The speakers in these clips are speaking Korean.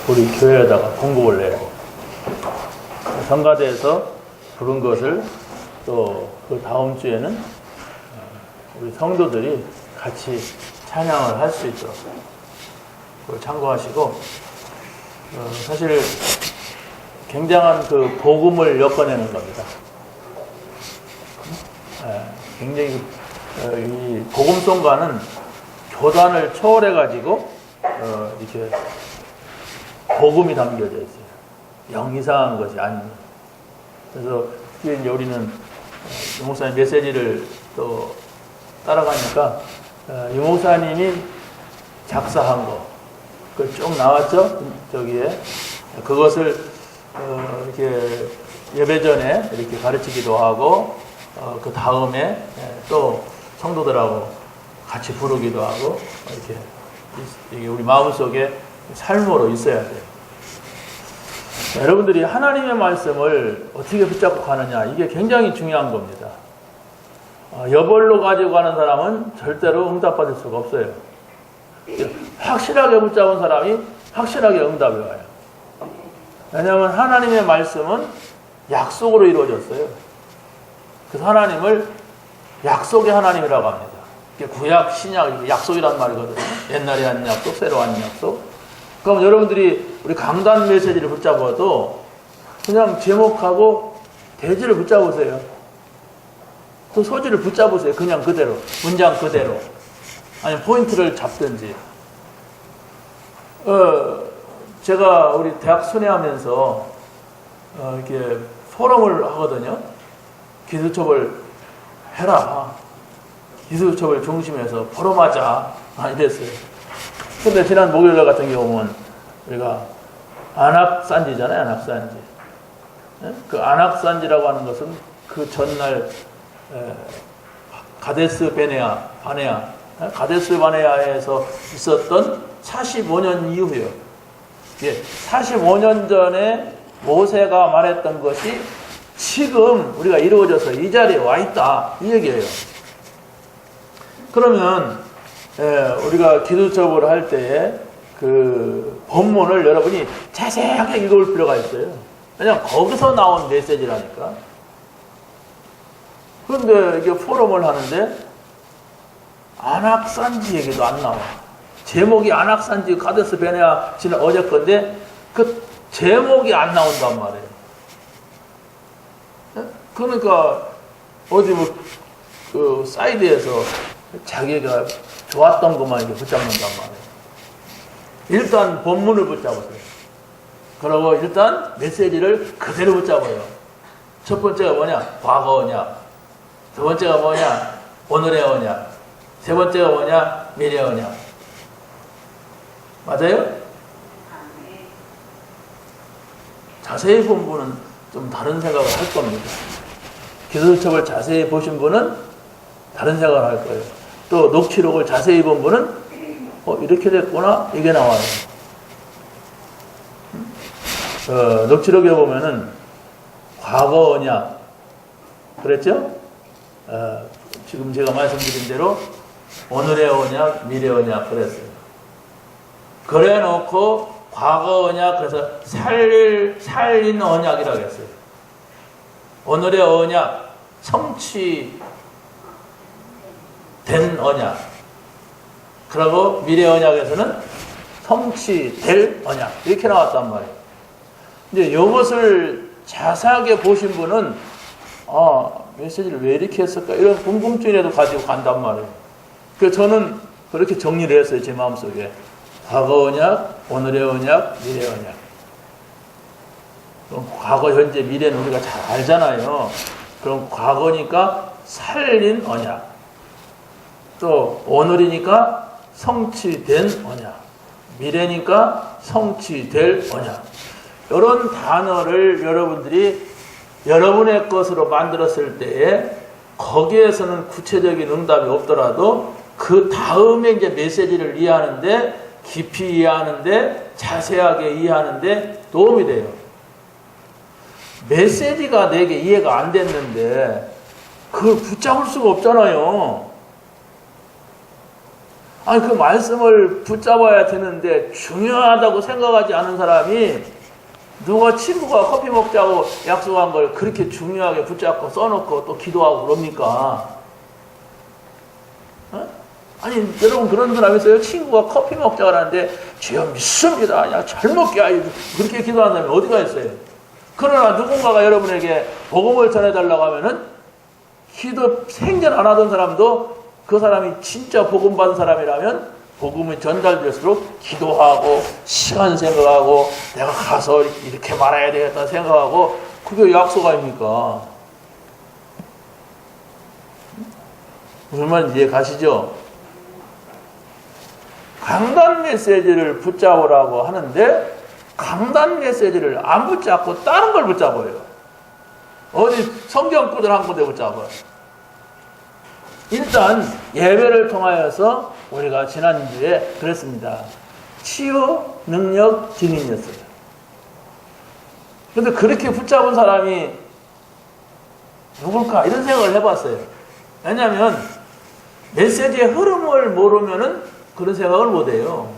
우리 교회에다가 공곡을 내요. 성가대에서 부른 것을 또 그 다음 주에는 우리 성도들이 같이 찬양을 할 수 있도록 그걸 참고하시고, 사실 굉장한 그 복음을 엮어내는 겁니다. 굉장히 이 복음송가는 교단을 초월해가지고 이렇게 복음이 담겨져 있어요. 영 이상한 것이 아닙니다. 그래서 이제 우리는 유 목사님 메시지를 또 따라가니까 유 목사님이 작사한 거, 그 쭉 나왔죠? 저기에. 그것을 이렇게 예배 전에 이렇게 가르치기도 하고, 그 다음에 또 성도들하고 같이 부르기도 하고, 이게 우리 마음속에 삶으로 있어야 돼요. 여러분들이 하나님의 말씀을 어떻게 붙잡고 가느냐, 이게 굉장히 중요한 겁니다. 여벌로 가지고 가는 사람은 절대로 응답받을 수가 없어요. 확실하게 붙잡은 사람이 확실하게 응답이 와요. 왜냐하면 하나님의 말씀은 약속으로 이루어졌어요. 그래서 하나님을 약속의 하나님이라고 합니다. 구약, 신약, 약속이란 말이거든요. 옛날에 한 약속, 새로 한 약속. 그럼 여러분들이 우리 강단 메시지를 붙잡아도 그냥 제목하고 대지를 붙잡으세요. 또 소지를 붙잡으세요. 그냥 그대로. 문장 그대로. 아니면 포인트를 잡든지. 제가 우리 대학 순회하면서 이렇게 포럼을 하거든요. 기술첩을 해라. 기술첩을 중심에서 포럼하자. 이랬어요. 근데 지난 목요일 같은 경우는 우리가 안악산지잖아요. 안악산지. 그 안악산지라고 하는 것은 그 전날 가데스 바네아, 가데스 바네아에서 있었던 45년 이후에요. 45년 전에 모세가 말했던 것이 지금 우리가 이루어져서 이 자리에 와 있다. 이 얘기예요. 그러면 우리가 기도첩을 할 때에 그 본문을 여러분이 자세하게 읽어볼 필요가 있어요. 왜냐하면 거기서 나온 메시지라니까. 그런데 이게 포럼을 하는데 안악산지 얘기도 안 나와. 제목이 안악산지 가데스 베네아 지난 어제 건데 그 제목이 안 나온단 말이에요. 그러니까 어디 그 사이드에서 자기가 좋았던 것만 이렇게 붙잡는단 말이에요. 일단 본문을 붙잡으세요. 그리고 일단 메시지를 그대로 붙잡아요. 첫 번째가 뭐냐? 과거 언약. 두 번째가 뭐냐? 오늘의 언약. 세 번째가 뭐냐? 미래 언약. 맞아요? 자세히 본 분은 좀 다른 생각을 할 겁니다. 기술첩을 자세히 보신 분은 다른 생각을 할 거예요. 또 녹취록을 자세히 본 분은 이렇게 됐구나, 이게 나와요. 녹취록에 보면은 과거 언약 그랬죠? 지금 제가 말씀드린 대로 오늘의 언약, 미래 언약 그랬어요. 그래 놓고 과거 언약, 그래서 살린 언약이라고 했어요. 오늘의 언약, 성취된 언약. 그리고 미래 언약에서는 성취될 언약. 이렇게 나왔단 말이에요. 이제 이것을 자세하게 보신 분은, 메시지를 왜 이렇게 했을까? 이런 궁금증이라도 가지고 간단 말이에요. 그래서 저는 그렇게 정리를 했어요. 제 마음속에. 과거 언약, 오늘의 언약, 미래 언약. 그럼 과거, 현재, 미래는 우리가 잘 알잖아요. 그럼 과거니까 살린 언약. 또 오늘이니까 성취된 언약. 미래니까 성취될 언약. 이런 단어를 여러분들이 여러분의 것으로 만들었을 때에 거기에서는 구체적인 응답이 없더라도 그 다음에 이제 메시지를 이해하는데, 깊이 이해하는데, 자세하게 이해하는데 도움이 돼요. 메시지가 내게 이해가 안 됐는데 그걸 붙잡을 수가 없잖아요. 아니 그 말씀을 붙잡아야 되는데 중요하다고 생각하지 않은 사람이 누가 친구가 커피 먹자고 약속한 걸 그렇게 중요하게 붙잡고 써놓고 또 기도하고 그럽니까? 어? 아니 여러분 그런 사람 있어요? 친구가 커피 먹자고 하는데 주여 믿습니다. 그냥 잘 먹게 하여 그렇게 기도하는 사람이 어디가 있어요? 그러나 누군가가 여러분에게 복음을 전해달라고 하면은 기도 생전 안 하던 사람도 그 사람이 진짜 복음 받은 사람이라면 복음이 전달될수록 기도하고 시간 생각하고 내가 가서 이렇게 말해야 되겠다 생각하고 그게 약속 아닙니까? 무슨 말인지 이해 가시죠? 강단 메시지를 붙잡으라고 하는데 강단 메시지를 안 붙잡고 다른 걸 붙잡아요. 어디 성경구절 한 군데 붙잡아요. 일단 예배를 통하여서 우리가 지난주에 그랬습니다. 치유 능력 증인이었어요. 그런데 그렇게 붙잡은 사람이 누굴까 이런 생각을 해봤어요. 왜냐하면 메시지의 흐름을 모르면은 그런 생각을 못해요.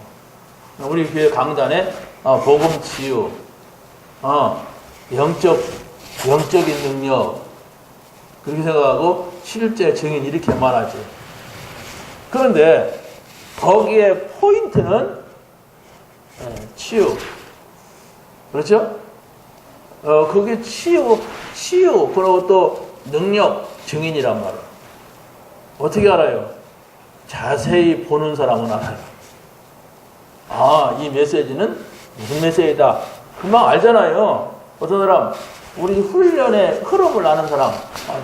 우리 교회 강단에 복음 치유, 영적인 능력 그렇게 생각하고 실제 증인 이렇게 말하죠. 그런데 거기에 포인트는 치유. 그렇죠? 그게 치유, 그리고 또 능력, 증인이란 말이에요. 어떻게 알아요? 자세히 보는 사람은 알아요. 이 메시지는 무슨 메시지다. 금방 알잖아요. 어떤 사람, 우리 훈련의 흐름을 아는 사람,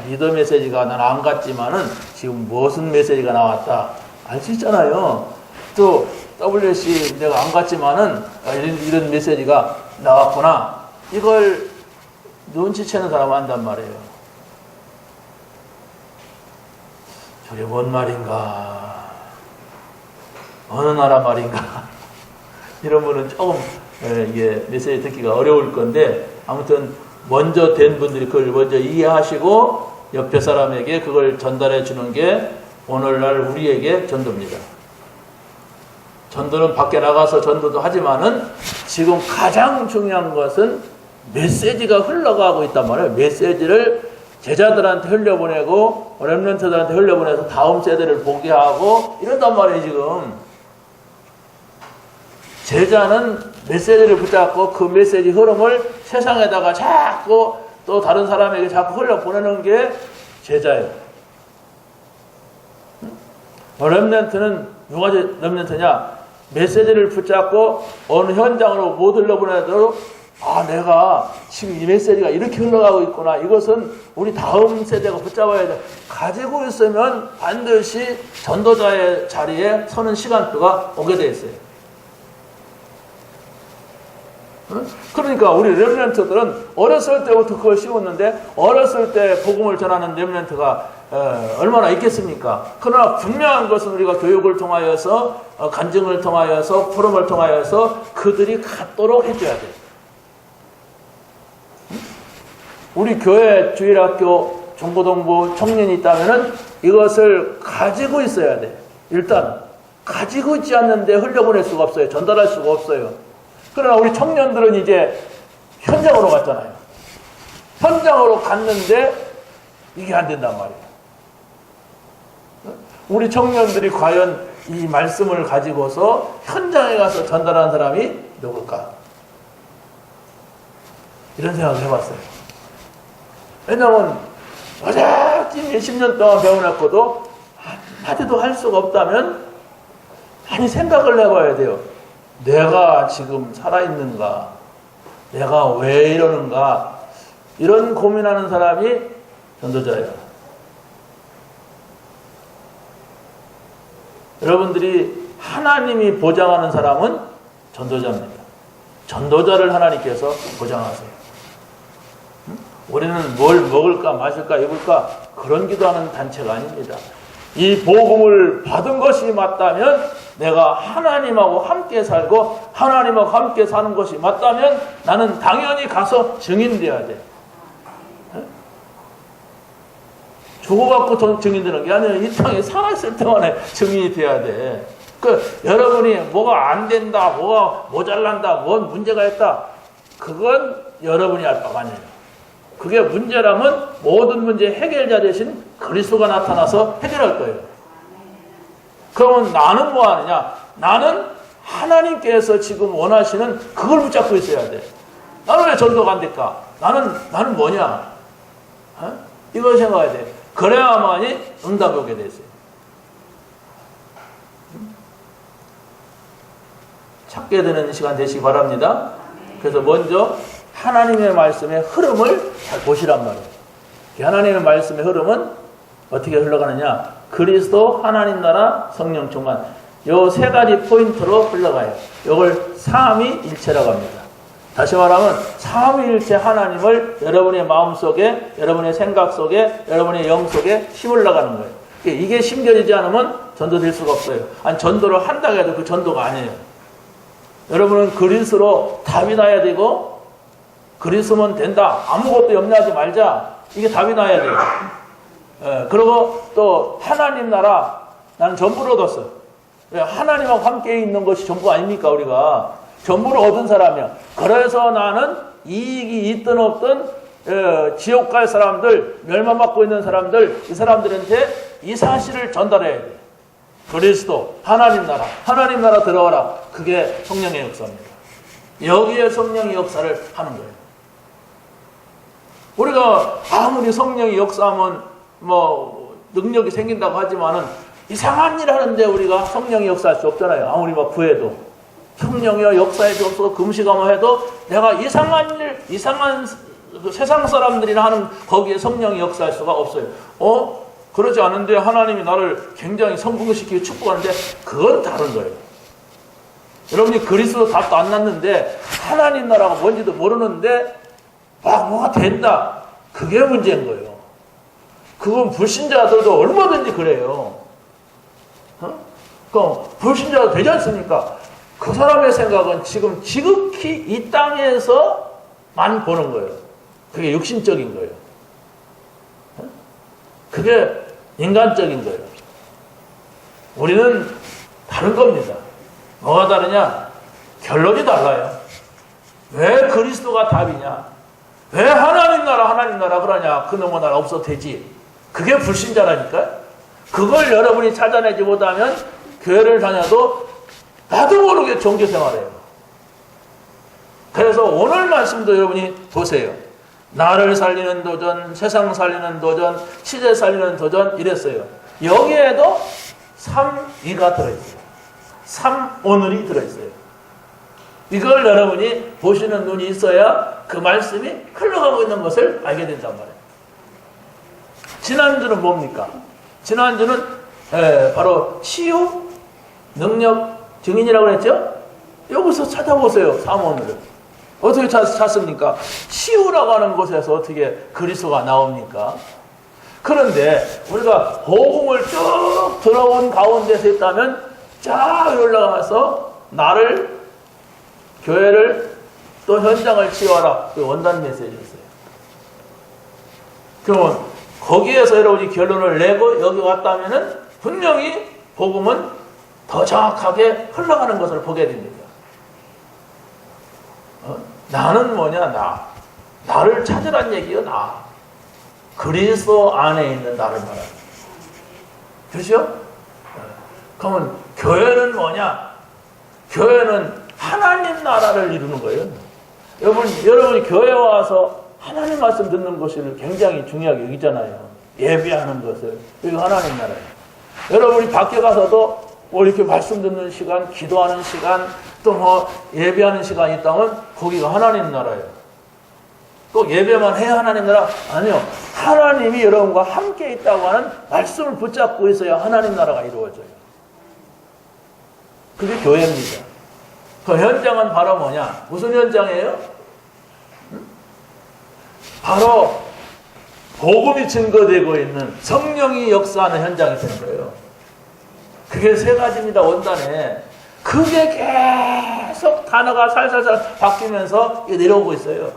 리더 메시지가 난 안 갔지만은 지금 무슨 메시지가 나왔다. 알 수 있잖아요. 또 WC 내가 안 갔지만은 이런 메시지가 나왔구나. 이걸 눈치채는 사람은 안단 말이에요. 저게 뭔 말인가? 어느 나라 말인가? 이런 분은 조금 이게 메시지 듣기가 어려울 건데 아무튼 먼저 된 분들이 그걸 먼저 이해하시고 옆에 사람에게 그걸 전달해 주는 게 오늘날 우리에게 전도입니다. 전도는 밖에 나가서 전도도 하지만은 지금 가장 중요한 것은 메시지가 흘러가고 있단 말이에요. 메시지를 제자들한테 흘려보내고 렘넌트들한테 흘려보내서 다음 세대를 보게 하고 이런단 말이에요. 지금 제자는 메시지를 붙잡고 그 메시지 흐름을 세상에다가 자꾸 또 다른 사람에게 자꾸 흘려보내는 게 제자예요. 렘넌트는 누가 렘넌트냐? 메시지를 붙잡고 어느 현장으로 못 흘려보내도 내가 지금 이 메시지가 이렇게 흘러가고 있구나. 이것은 우리 다음 세대가 붙잡아야 돼. 가지고 있으면 반드시 전도자의 자리에 서는 시간표가 오게 돼 있어요. 그러니까 우리 렘넌트들은 어렸을 때부터 그걸 씌웠는데 어렸을 때 복음을 전하는 렘넌트가 얼마나 있겠습니까? 그러나 분명한 것은 우리가 교육을 통하여서 간증을 통하여서 포럼을 통하여서 그들이 갖도록 해줘야 돼요. 우리 교회 주일학교 중고등부 청년이 있다면은 이것을 가지고 있어야 돼. 일단 가지고 있지 않는데 흘려보낼 수가 없어요. 전달할 수가 없어요. 그러나 우리 청년들은 이제 현장으로 갔잖아요. 현장으로 갔는데 이게 안 된단 말이에요. 우리 청년들이 과연 이 말씀을 가지고서 현장에 가서 전달하는 사람이 누굴까? 이런 생각을 해봤어요. 왜냐하면 어제쯤 몇십 년 동안 배워놨고도 한마디도 할 수가 없다면 많이 생각을 해봐야 돼요. 내가 지금 살아있는가? 내가 왜 이러는가? 이런 고민하는 사람이 전도자예요. 여러분들이 하나님이 보장하는 사람은 전도자입니다. 전도자를 하나님께서 보장하세요. 우리는 뭘 먹을까 마실까 입을까 그런 기도하는 단체가 아닙니다. 이 복음을 받은 것이 맞다면 내가 하나님하고 함께 살고 하나님하고 함께 사는 것이 맞다면 나는 당연히 가서 증인돼야 돼. 죽어갖고 증인되는 게 아니라 이 땅에 살아있을 동안에 증인이 돼야 돼. 여러분이 뭐가 안 된다, 뭐가 모자란다, 뭔 문제가 있다. 그건 여러분이 알 바가 아니에요. 그게 문제라면 모든 문제 해결자 대신 그리스도가 나타나서 해결할 거예요. 그러면 나는 뭐 하느냐? 나는 하나님께서 지금 원하시는 그걸 붙잡고 있어야 돼. 나는 왜 전도가 안 될까? 나는 뭐냐? 이걸 생각해야 돼. 그래야만이 응답이 오게 돼 있어요. 찾게 되는 시간 되시기 바랍니다. 그래서 먼저 하나님의 말씀의 흐름을 잘 보시란 말이에요. 하나님의 말씀의 흐름은 어떻게 흘러가느냐? 그리스도, 하나님 나라, 성령 충만. 요 세 가지 포인트로 흘러가요. 이걸 삼위일체라고 합니다. 다시 말하면 삼위일체 하나님을 여러분의 마음속에, 여러분의 생각 속에, 여러분의 영 속에 심으려 가는 거예요. 이게 심겨지지 않으면 전도될 수가 없어요. 아니, 전도를 한다고 해도 그 전도가 아니에요. 여러분은 그리스도로 답이 나야 되고, 그리스도면 된다. 아무것도 염려하지 말자. 이게 답이 나야 돼요. 그리고 또 하나님 나라, 나는 전부를 얻었어. 하나님하고 함께 있는 것이 전부 아닙니까? 우리가 전부를 얻은 사람이야. 그래서 나는 이익이 있든 없든 지옥 갈 사람들, 멸망받고 있는 사람들, 이 사람들한테 이 사실을 전달해야 돼. 그리스도, 하나님 나라 들어와라. 그게 성령의 역사입니다. 여기에 성령의 역사를 하는 거예요. 우리가 아무리 성령의 역사하면 뭐 능력이 생긴다고 하지만은 이상한 일 하는데 우리가 성령의 역사할 수 없잖아요. 아무리 막 구해도. 성령의 역사에 없어서 금식하면 해도 내가 이상한 일, 이상한 세상 사람들이나 하는 거기에 성령의 역사할 수가 없어요. 그러지 않은데 하나님이 나를 굉장히 성공시키고 축복하는데 그건 다른 거예요. 여러분이 그리스도 답도 안 났는데 하나님 나라가 뭔지도 모르는데 막 뭐가 된다. 그게 문제인 거예요. 그건 불신자들도 얼마든지 그래요. 그럼 불신자도 되지 않습니까? 그 사람의 생각은 지금 지극히 이 땅에서만 보는 거예요. 그게 육신적인 거예요. 그게 인간적인 거예요. 우리는 다른 겁니다. 뭐가 다르냐? 결론이 달라요. 왜 그리스도가 답이냐? 왜 하나님 나라 그러냐? 그놈의 나라 없어도 되지. 그게 불신자라니까. 그걸 여러분이 찾아내지 못하면 교회를 다녀도 나도 모르게 종교생활해요. 그래서 오늘 말씀도 여러분이 보세요. 나를 살리는 도전, 세상 살리는 도전, 시대 살리는 도전 이랬어요. 여기에도 3위가 들어있어요. 3오늘이 들어있어요. 이걸 여러분이 보시는 눈이 있어야 그 말씀이 흘러가고 있는 것을 알게 된단 말이에요. 지난주는 뭡니까? 지난주는 바로 치유, 능력, 증인이라고 했죠? 여기서 찾아보세요. 3오늘을. 어떻게 찾습니까? 치유라고 하는 곳에서 어떻게 그리스도가 나옵니까? 그런데 우리가 복음을 쭉 들어온 가운데서 있다면 쫙 올라가서 나를, 교회를, 또 현장을 치유하라. 그 원단 메시지였어요. 그러면 거기에서 여러분이 결론을 내고 여기 왔다면은 분명히 복음은 더 정확하게 흘러가는 것을 보게 됩니다. 나는 뭐냐? 나를 찾으란 얘기요. 그리스도 안에 있는 나를 말합니다. 그렇죠? 그러면 교회는 뭐냐? 교회는 하나님 나라를 이루는 거예요. 여러분이 교회에 와서 하나님 말씀 듣는 것을 굉장히 중요하게 여기잖아요. 예배하는 것을. 이거 하나님 나라예요. 여러분이 밖에 가서도 이렇게 말씀 듣는 시간, 기도하는 시간, 또 뭐 예배하는 시간이 있다면 거기가 하나님 나라예요. 꼭 예배만 해야 하나님 나라? 아니요. 하나님이 여러분과 함께 있다고 하는 말씀을 붙잡고 있어야 하나님 나라가 이루어져요. 그게 교회입니다. 그 현장은 바로 뭐냐? 무슨 현장이에요? 바로 복음이 증거되고 있는 성령이 역사하는 현장이 되는 거예요. 그게 세 가지입니다. 원단에. 그게 계속 단어가 살살살 바뀌면서 내려오고 있어요.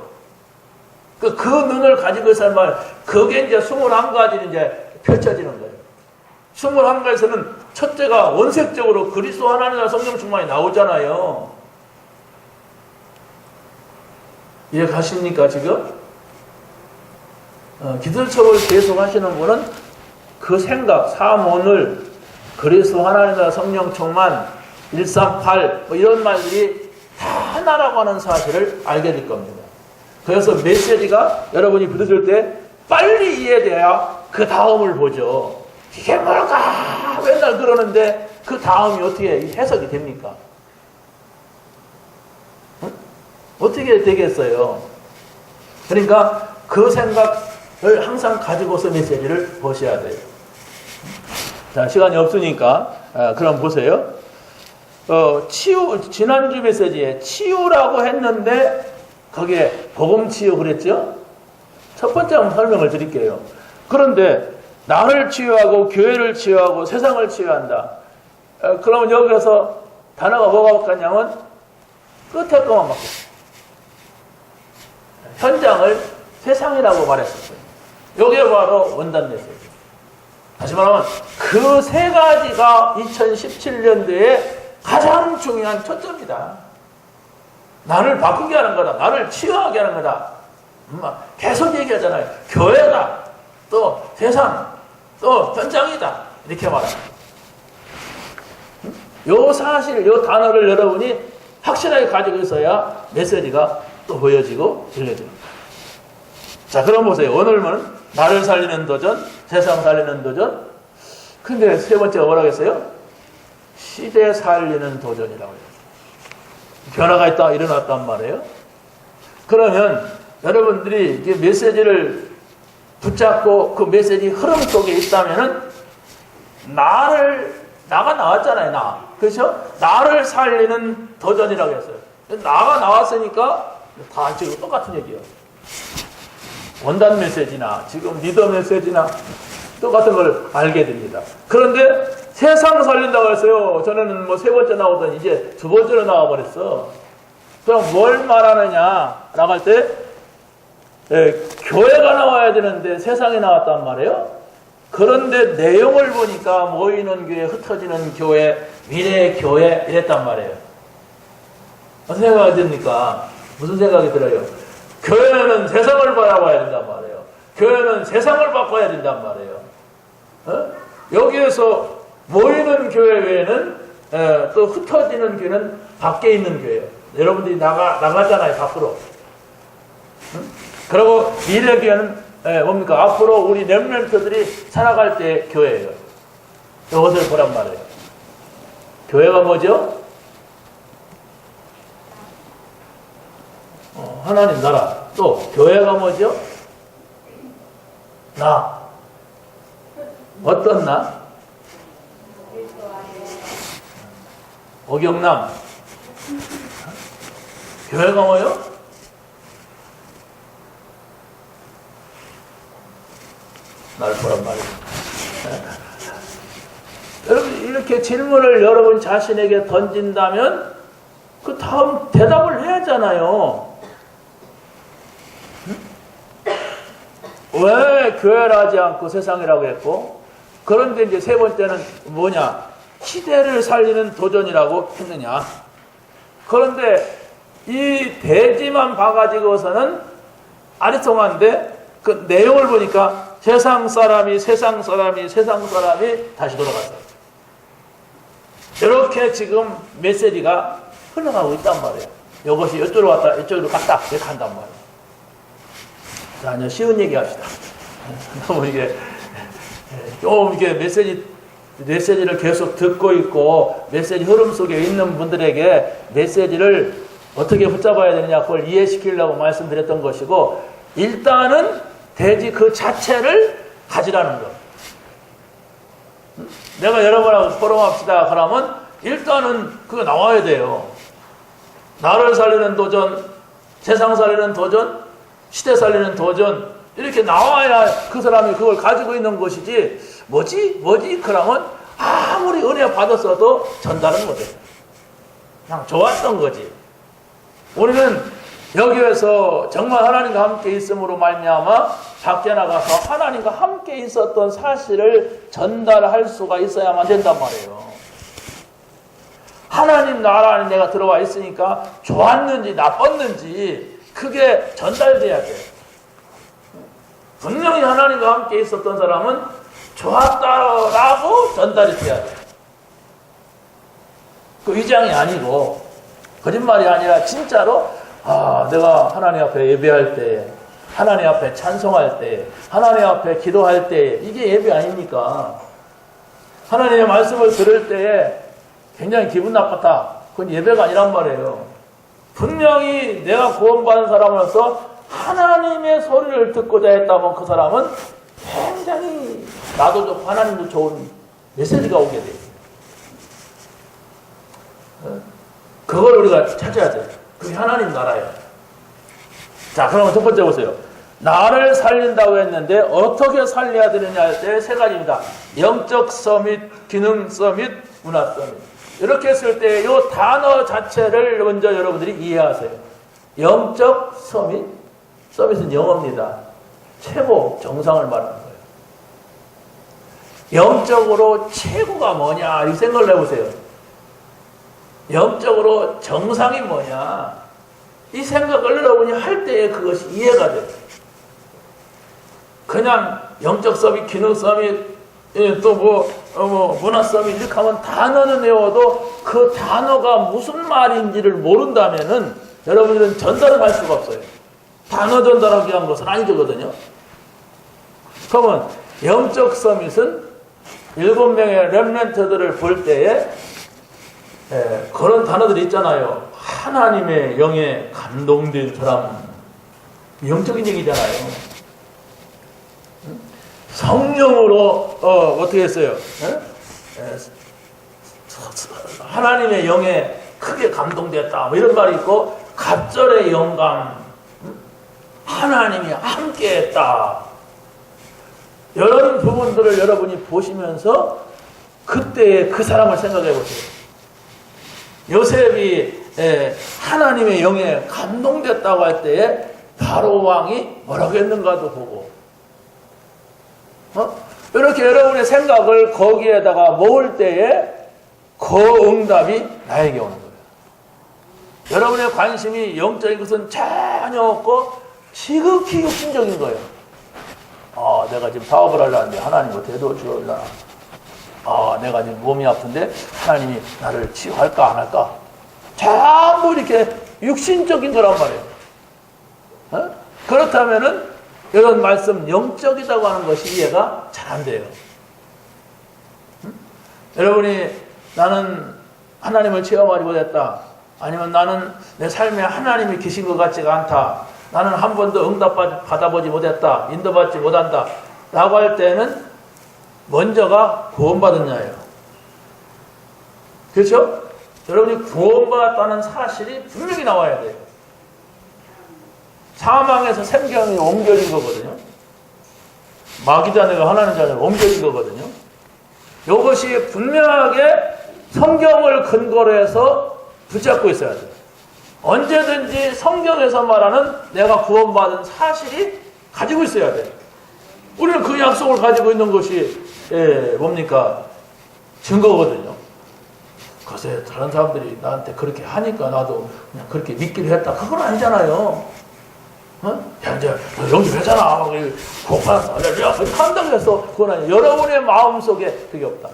그 눈을 가지고 있어야 말, 그게 이제 21가지는 이제 펼쳐지는 거예요. 21가지에서는 첫째가 원색적으로 그리스도 하나님과 성령 충만이 나오잖아요. 이해 가십니까 지금? 기도처를 계속 하시는 분은 그 생각, 사모늘, 그리스도 하나님과 성령 충만, 138 뭐 이런 말들이 다 하나라고 하는 사실을 알게 될 겁니다. 그래서 메시지가 여러분이 들을 때 빨리 이해돼야 그 다음을 보죠. 이게 뭘까? 맨날 그러는데 그 다음이 어떻게 해석이 됩니까? 응? 어떻게 되겠어요? 그러니까 그 생각을 항상 가지고서 메시지를 보셔야 돼요. 자, 시간이 없으니까 그럼 보세요. 지난주 메시지에 치유라고 했는데 거기에 복음 치유 그랬죠? 첫 번째 한번 설명을 드릴게요. 그런데 나를 치유하고 교회를 치유하고 세상을 치유한다. 그러면 여기서 단어가 뭐가 바뀌었냐면 끝에 것만 바뀌었어요. 현장을 세상이라고 말했었어요. 이게 바로 원단 메시지. 다시 말하면 그 세 가지가 2017년도에 가장 중요한 초점이다. 나를 바꾸게 하는 거다. 나를 치유하게 하는 거다. 계속 얘기하잖아요. 교회다. 또 세상. 또 현장이다. 이렇게 말합니다. 요 사실, 요 단어를 여러분이 확실하게 가지고 있어야 메시지가 또 보여지고 들려집니다. 자, 그럼 보세요. 오늘은 나를 살리는 도전, 세상 살리는 도전. 근데 세 번째가 뭐라고 했어요? 시대 살리는 도전이라고 해요. 변화가 있다, 일어났단 말이에요. 그러면 여러분들이 이 메시지를 붙잡고 그 메시지 흐름 속에 있다면은 나가 나왔잖아요, 나. 그렇죠? 나를 살리는 도전이라고 했어요. 나가 나왔으니까 다 지금 똑같은 얘기예요. 원단 메시지나 지금 리더 메시지나 똑같은 걸 알게 됩니다. 그런데 세상 살린다고 했어요. 저는 뭐 세 번째 나오더니 이제 두 번째로 나와버렸어. 그럼 뭘 말하느냐라고 할 때 교회가 나와야 되는데 세상이 나왔단 말이에요. 그런데 내용을 보니까 모이는 교회, 흩어지는 교회, 미래의 교회 이랬단 말이에요. 무슨 생각이 듭니까? 무슨 생각이 들어요? 교회는 세상을 바라봐야 된단 말이에요. 교회는 세상을 바꿔야 된단 말이에요. 여기에서 모이는 교회 외에는 또 흩어지는 교회는 밖에 있는 교회예요. 여러분들이 나가잖아요, 밖으로. 그리고 미래 교회는 뭡니까? 앞으로 우리 렘넌트들이 살아갈 때 교회예요. 이것을 보란 말이에요. 교회가 뭐죠? 하나님 나라. 또 교회가 뭐죠? 나. 어떤 나? 오경남. 교회가 뭐요? 날 보란 말이에요. 여러분 이렇게 질문을 여러분 자신에게 던진다면 그 다음 대답을 해야 하잖아요. 왜 교회를 하지 않고 세상이라고 했고, 그런데 이제 세 번째는 뭐냐? 시대를 살리는 도전이라고 했느냐? 그런데 이 대지만 봐가지고서는 아리송한데 그 내용을 보니까 세상 사람이 다시 돌아갔어요. 이렇게 지금 메시지가 흘러가고 있단 말이에요. 이것이 이쪽으로 왔다 이쪽으로 갔다 이렇게 간단 말이에요. 자, 이제 쉬운 얘기 합시다. 너무 이게 좀 이게 메시지를 계속 듣고 있고 메시지 흐름 속에 있는 분들에게 메시지를 어떻게 붙잡아야 되느냐 그걸 이해시키려고 말씀드렸던 것이고, 일단은 대지 그 자체를 가지라는 것. 내가 여러분하고 포럼합시다 그러면 일단은 그거 나와야 돼요. 나를 살리는 도전, 세상 살리는 도전, 시대 살리는 도전, 이렇게 나와야 그 사람이 그걸 가지고 있는 것이지, 뭐지? 그러면 아무리 은혜 받았어도 전달은 못해요. 그냥 좋았던 거지. 우리는 여기에서 정말 하나님과 함께 있음으로 말미암아 밖에 나가서 하나님과 함께 있었던 사실을 전달할 수가 있어야만 된단 말이에요. 하나님 나라 안에 내가 들어와 있으니까 좋았는지 나빴는지 그게 전달돼야 돼. 분명히 하나님과 함께 있었던 사람은 좋았다라고 전달이 돼야 돼. 그 위장이 아니고 거짓말이 아니라 진짜로 내가 하나님 앞에 예배할 때, 하나님 앞에 찬송할 때, 하나님 앞에 기도할 때 이게 예배 아닙니까? 하나님의 말씀을 들을 때에 굉장히 기분 나빴다. 그건 예배가 아니란 말이에요. 분명히 내가 구원받은 사람으로서 하나님의 소리를 듣고자 했다면 그 사람은 굉장히 나도 좋고 하나님도 좋은 메시지가 오게 돼요. 그걸 우리가 찾아야 돼요. 그게 하나님 나라예요. 자, 그러면 첫 번째 보세요. 나를 살린다고 했는데 어떻게 살려야 되느냐 할 때 세 가지입니다. 영적 서밋, 기능 서밋, 문화 서밋. 이렇게 했을 때 이 단어 자체를 먼저 여러분들이 이해하세요. 영적 서밋, 서밋은 영어입니다. 최고, 정상을 말하는 거예요. 영적으로 최고가 뭐냐 이 생각을 해보세요. 영적으로 정상이 뭐냐 이 생각을 여러분이 할 때에 그것이 이해가 돼요. 그냥 영적 서밋, 기능 서밋, 또 문화 서밋 이렇게 하면 단어는 외워도 그 단어가 무슨 말인지를 모른다면은 여러분들은 전달을 할 수가 없어요. 단어 전달하기 위한 것은 아니거든요. 그러면 영적 서밋은 7명의 렘넌트들을 볼 때에 그런 단어들이 있잖아요. 하나님의 영에 감동된 사람. 영적인 얘기잖아요. 성령으로 어떻게 했어요? 하나님의 영에 크게 감동됐다. 뭐 이런 말이 있고 갑절의 영감. 하나님이 함께했다. 이런 부분들을 여러분이 보시면서 그때의 그 사람을 생각해 보세요. 요셉이 하나님의 영에 감동됐다고 할 때에 바로 왕이 뭐라고 했는가도 보고 이렇게 여러분의 생각을 거기에다가 모을 때에 그 응답이 나에게 오는 거예요. 여러분의 관심이 영적인 것은 전혀 없고 지극히 육신적인 거예요. 내가 지금 사업을 하려는데 하나님 어떻게 도와주려나. 내가 지금 몸이 아픈데 하나님이 나를 치유할까 안 할까. 전부 이렇게 육신적인 거란 말이에요. 그렇다면은 이런 말씀 영적이라고 하는 것이 이해가 잘 안 돼요. 여러분이 나는 하나님을 체험하지 못했다. 아니면 나는 내 삶에 하나님이 계신 것 같지가 않다. 나는 한 번도 응답 받아보지 못했다. 인도받지 못한다. 라고 할 때는 먼저가 구원받았냐예요. 그렇죠? 여러분이 구원받았다는 사실이 분명히 나와야 돼요. 사망에서 생명이 옮겨진 거거든요. 마귀 자녀가 하나님 자녀로 옮겨진 거거든요. 이것이 분명하게 성경을 근거로 해서 붙잡고 있어야 돼요. 언제든지 성경에서 말하는 내가 구원받은 사실이 가지고 있어야 돼요. 우리는 그 약속을 가지고 있는 것이 뭡니까? 증거거든요. 글쎄 다른 사람들이 나한테 그렇게 하니까 나도 그냥 그렇게 믿기로 했다. 그건 아니잖아요. 야 이제 너 영접했잖아. 고파서 할렐루야 한다고 해서 그건 아니에요. 여러분의 마음속에 그게 없다.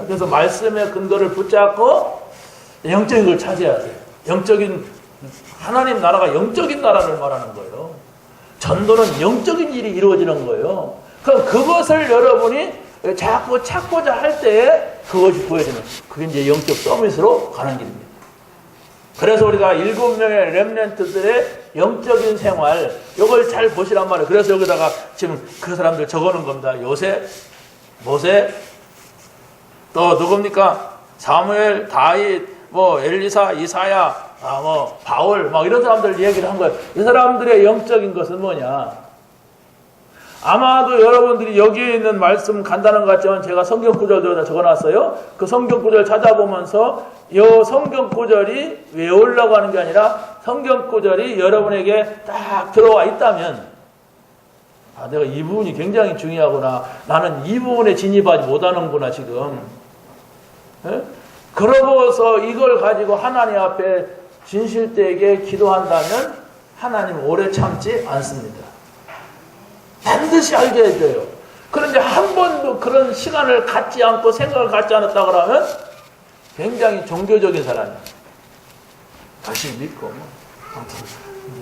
그래서 말씀의 근거를 붙잡고 영적인 걸 찾아야 돼요. 영적인 하나님 나라가 영적인 나라를 말하는 거예요. 전도는 영적인 일이 이루어지는 거예요. 그럼 그것을 여러분이 자꾸 찾고자 할 때에 그것이 보여지는, 그게 이제 영적 서밋으로 가는 길입니다. 그래서 우리가 7명의 렘넌트들의 영적인 생활, 이걸 잘 보시란 말이에요. 그래서 여기다가 지금 그 사람들 적어놓은 겁니다. 요셉, 모세, 또 누굽니까? 사무엘, 다윗, 엘리사, 이사야, 바울, 이런 사람들 얘기를 한 거예요. 이 사람들의 영적인 것은 뭐냐? 아마도 여러분들이 여기에 있는 말씀 간단한 것 같지만 제가 성경 구절도 적어놨어요. 그 성경 구절 찾아보면서 이 성경 구절이 외우려고 하는 게 아니라 성경 구절이 여러분에게 딱 들어와 있다면, 아, 내가 이 부분이 굉장히 중요하구나. 나는 이 부분에 진입하지 못하는구나, 지금. 예? 그러고서 이걸 가지고 하나님 앞에 진실되게 기도한다면 하나님은 오래 참지 않습니다. 반드시 알게 해줘요. 그런데 한 번도 그런 시간을 갖지 않고 생각을 갖지 않았다 그러면 굉장히 종교적인 사람이에요. 다시 믿고,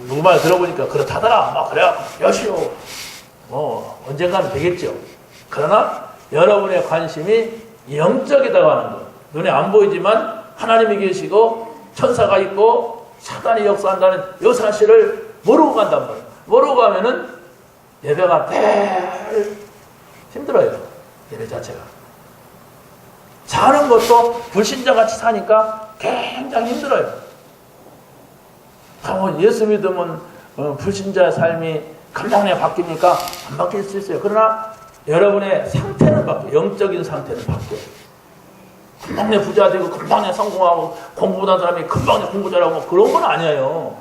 누구 말 들어보니까 그렇다더라. 막 그래야 여시오. 언젠가는 되겠죠. 그러나 여러분의 관심이 영적이다고 하는 것. 눈에 안 보이지만 하나님이 계시고 천사가 있고 사단이 역사한다는 이 사실을 모르고 간단 말이에요. 모르고 가면은 예배가 매일 힘들어요. 예배 자체가. 사는 것도 불신자같이 사니까 굉장히 힘들어요. 예수 믿으면 불신자의 삶이 금방 바뀝니까? 안 바뀔 수 있어요. 그러나 여러분의 상태는 바뀌어요. 영적인 상태는 바뀌어요. 금방 부자 되고 금방 성공하고 공부 못한 사람이 금방 공부 잘하고 그런 건 아니에요.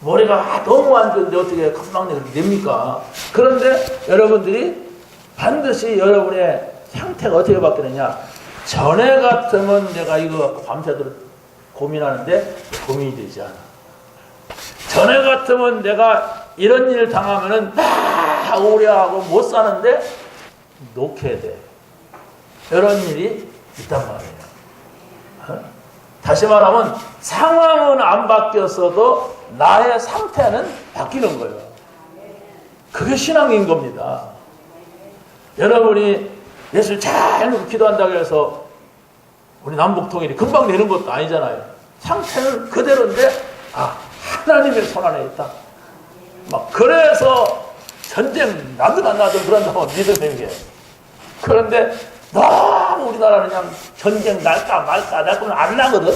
머리가 너무 안 좋은데 어떻게 금방 됩니까? 그런데 여러분들이 반드시 여러분의 상태가 어떻게 바뀌느냐. 전에 같으면 내가 이거 밤새도록 고민하는데 고민이 되지 않아. 전에 같으면 내가 이런 일을 당하면은 막 우려하고 못 사는데 놓게 돼. 이런 일이 있단 말이에요. 다시 말하면 상황은 안 바뀌었어도 나의 상태는 바뀌는 거예요. 그게 신앙인 겁니다. 여러분이 예수를 잘 믿고 기도한다고 해서 우리 남북통일이 금방 되는 것도 아니잖아요. 상태는 그대로인데 하나님의 손 안에 있다. 막 그래서 전쟁 나든 안 나든 그런다고 믿으면 게. 그런데 너무 우리나라는 그냥 전쟁 날까 말까 날거는 안 나거든.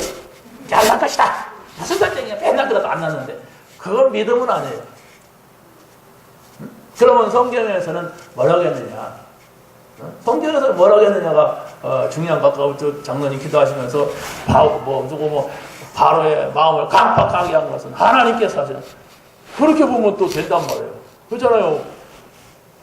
잘 날 것이다. 무슨 전쟁이야. 맨날 그래도 안 났는데. 그걸 믿으면 안 해요. 그러면 성경에서는 뭐라고 했느냐. 성경에서 뭐라고 했느냐가 중요한 것 같고 장로님 기도하시면서 바로의 마음을 강팍하게 한 것은 하나님께서 하시는. 그렇게 보면 또 된단 말이에요. 그렇잖아요.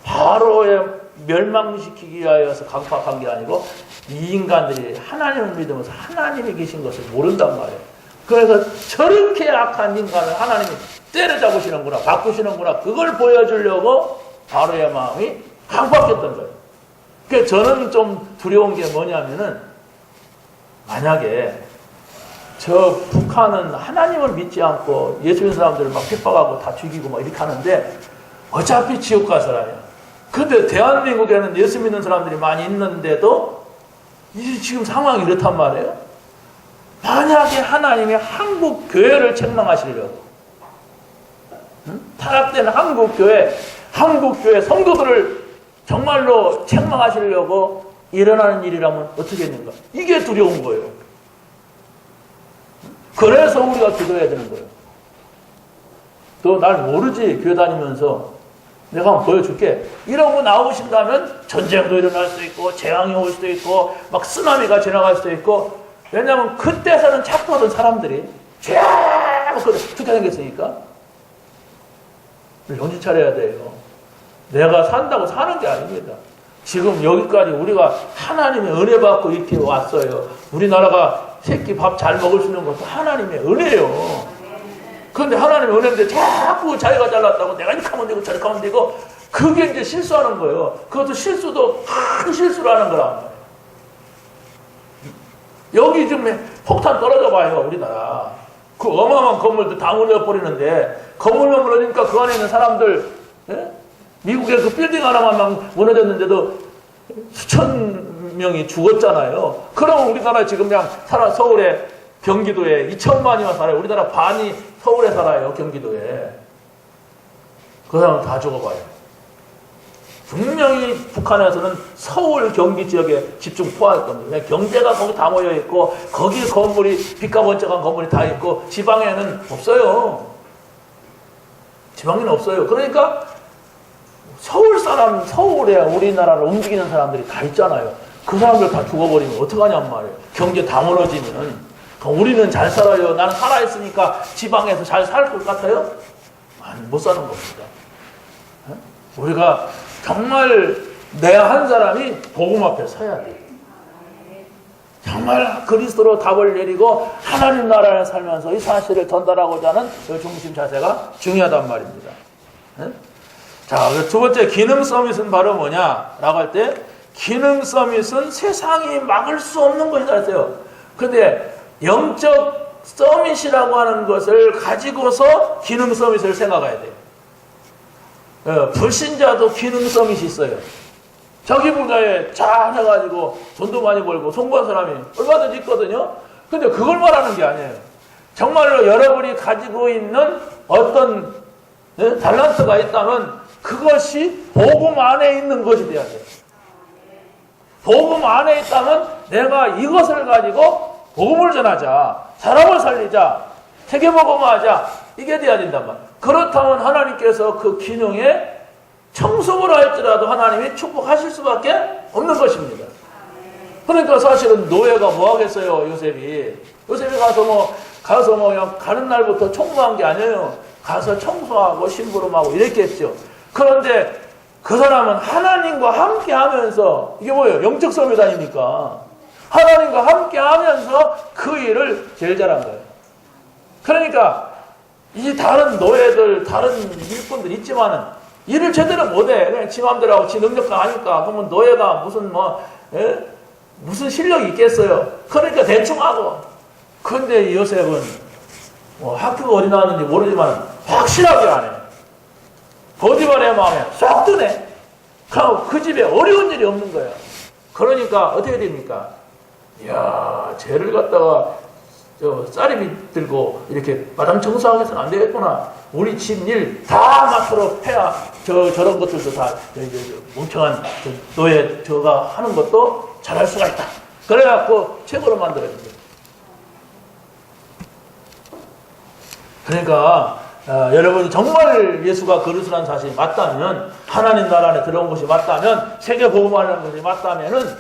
바로의 멸망시키기 위하여서 강팍한 게 아니고 이 인간들이 하나님을 믿으면서 하나님이 계신 것을 모른단 말이에요. 그래서 저렇게 악한 인간을 하나님이 때려잡으시는구나, 바꾸시는구나, 그걸 보여주려고 바로의 마음이 강팍했던 거예요. 그래서 저는 좀 두려운 게 뭐냐면은 만약에 저 북한은 하나님을 믿지 않고 예수 믿는 사람들을 막 핍박하고 다 죽이고 막 이렇게 하는데 어차피 지옥 갈 사람이야. 근데 대한민국에는 예수 믿는 사람들이 많이 있는데도 지금 상황이 이렇단 말이에요. 만약에 하나님이 한국 교회를 책망하시려고, 타락된 한국 교회 성도들을 정말로 책망하시려고 일어나는 일이라면 어떻게 했는가? 이게 두려운 거예요. 그래서 우리가 기도해야 되는 거예요. 너 날 모르지? 교회 다니면서 내가 한번 보여줄게. 이러고 나오신다면 전쟁도 일어날 수도 있고 재앙이 올 수도 있고 막 쓰나미가 지나갈 수도 있고. 왜냐하면 그때서는 착하던 사람들이 쫙 그렇게 생겼으니까 정신 차려야 돼요. 내가 산다고 사는 게 아닙니다. 지금 여기까지 우리가 하나님의 은혜 받고 이렇게 왔어요. 우리나라가 새끼 밥 잘 먹을 수 있는 것도 하나님의 은혜예요. 그런데 하나님의 은혜인데 자꾸 자기가 잘났다고 내가 이렇게 하면 되고 저렇게 하면 되고 그게 이제 실수하는 거예요. 그것도 실수도 큰 실수를 하는 거란 말이에요. 여기 지금 폭탄 떨어져 봐요. 우리나라. 그 어마어마한 건물도 다 무너버리는데 건물만 무너지니까 그 안에 있는 사람들, 예? 미국의 그 빌딩 하나만 무너졌는데도 수천 명이 죽었잖아요. 그럼 우리나라 지금 그냥 서울에 경기도에 2천만이만 살아요. 우리나라 반이 서울에 살아요. 경기도에. 그 사람은 다 죽어봐요. 분명히 북한에서는 서울 경기 지역에 집중 포화할 겁니다. 경제가 거기 다 모여있고 거기 건물이 빚가번쩍한 건물이 다 있고 지방에는 없어요. 지방에는 없어요. 그러니까 서울에 우리나라를 움직이는 사람들이 다 있잖아요. 그 사람들 다 죽어버리면 어떡하냔 말이에요. 경제 다 무너지면. 우리는 잘 살아요. 나는 살아있으니까 지방에서 잘 살 것 같아요? 아니, 못 사는 겁니다. 우리가 정말 내 한 사람이 복음 앞에 서야 돼요. 정말 그리스도로 답을 내리고 하나님 나라를 살면서 이 사실을 전달하고자 하는 그 중심 자세가 중요하단 말입니다. 자, 두 번째 기능 서밋은 바로 뭐냐라고 할 때 기능 서밋은 세상이 막을 수 없는 것이다 했어요. 근데 영적 서밋이라고 하는 것을 가지고서 기능 서밋을 생각해야 돼요. 불신자도 기능 서밋이 있어요. 자기 분야에 잘 해가지고 돈도 많이 벌고 성공한 사람이 얼마든지 있거든요. 근데 그걸 말하는 게 아니에요. 정말로 여러분이 가지고 있는 어떤 달란트가 있다면 그것이 복음 안에 있는 것이 돼야 돼요. 복음 안에 있다면 내가 이것을 가지고 복음을 전하자, 사람을 살리자, 세계복음화하자, 이게 돼야 된단 말이에요. 그렇다면 하나님께서 그 기능에 청소를 할지라도 하나님이 축복하실 수밖에 없는 것입니다. 그러니까 사실은 노예가 뭐 하겠어요, 요셉이. 요셉이 가서 그냥 가는 날부터 총무한 게 아니에요. 가서 청소하고 심부름하고 이랬겠죠. 그런데 그 사람은 하나님과 함께 하면서, 이게 뭐예요? 영적 서밋 아닙니까? 하나님과 함께 하면서 그 일을 제일 잘한 거예요. 그러니까 이 다른 노예들, 다른 일꾼들 있지만은 일을 제대로 못해. 그냥 지 맘대로 하고 지 능력가 하니까. 그러면 노예가 무슨 실력이 있겠어요. 그러니까 대충 하고. 그런데 요셉은 학교가 어디 나왔는지 모르지만 확실하게 안 해. 보디발의 마음에 쏙 드네. 그럼 그 집에 어려운 일이 없는 거예요. 그러니까 어떻게 됩니까? 이야, 쟤를 갖다가 쌀이 들고 이렇게 마당 청소하게 해서는 안 되겠구나. 우리 집 일 다 맡도록 해야 저런 것들도 다 멍청한 노예 저가 하는 것도 잘할 수가 있다. 그래갖고 최고로 만들어진 거예요. 그러니까 여러분이 정말 예수가 그리스도라는 사실이 맞다면, 하나님 나라 안에 들어온 것이 맞다면, 세계 복음하는 것이 맞다면은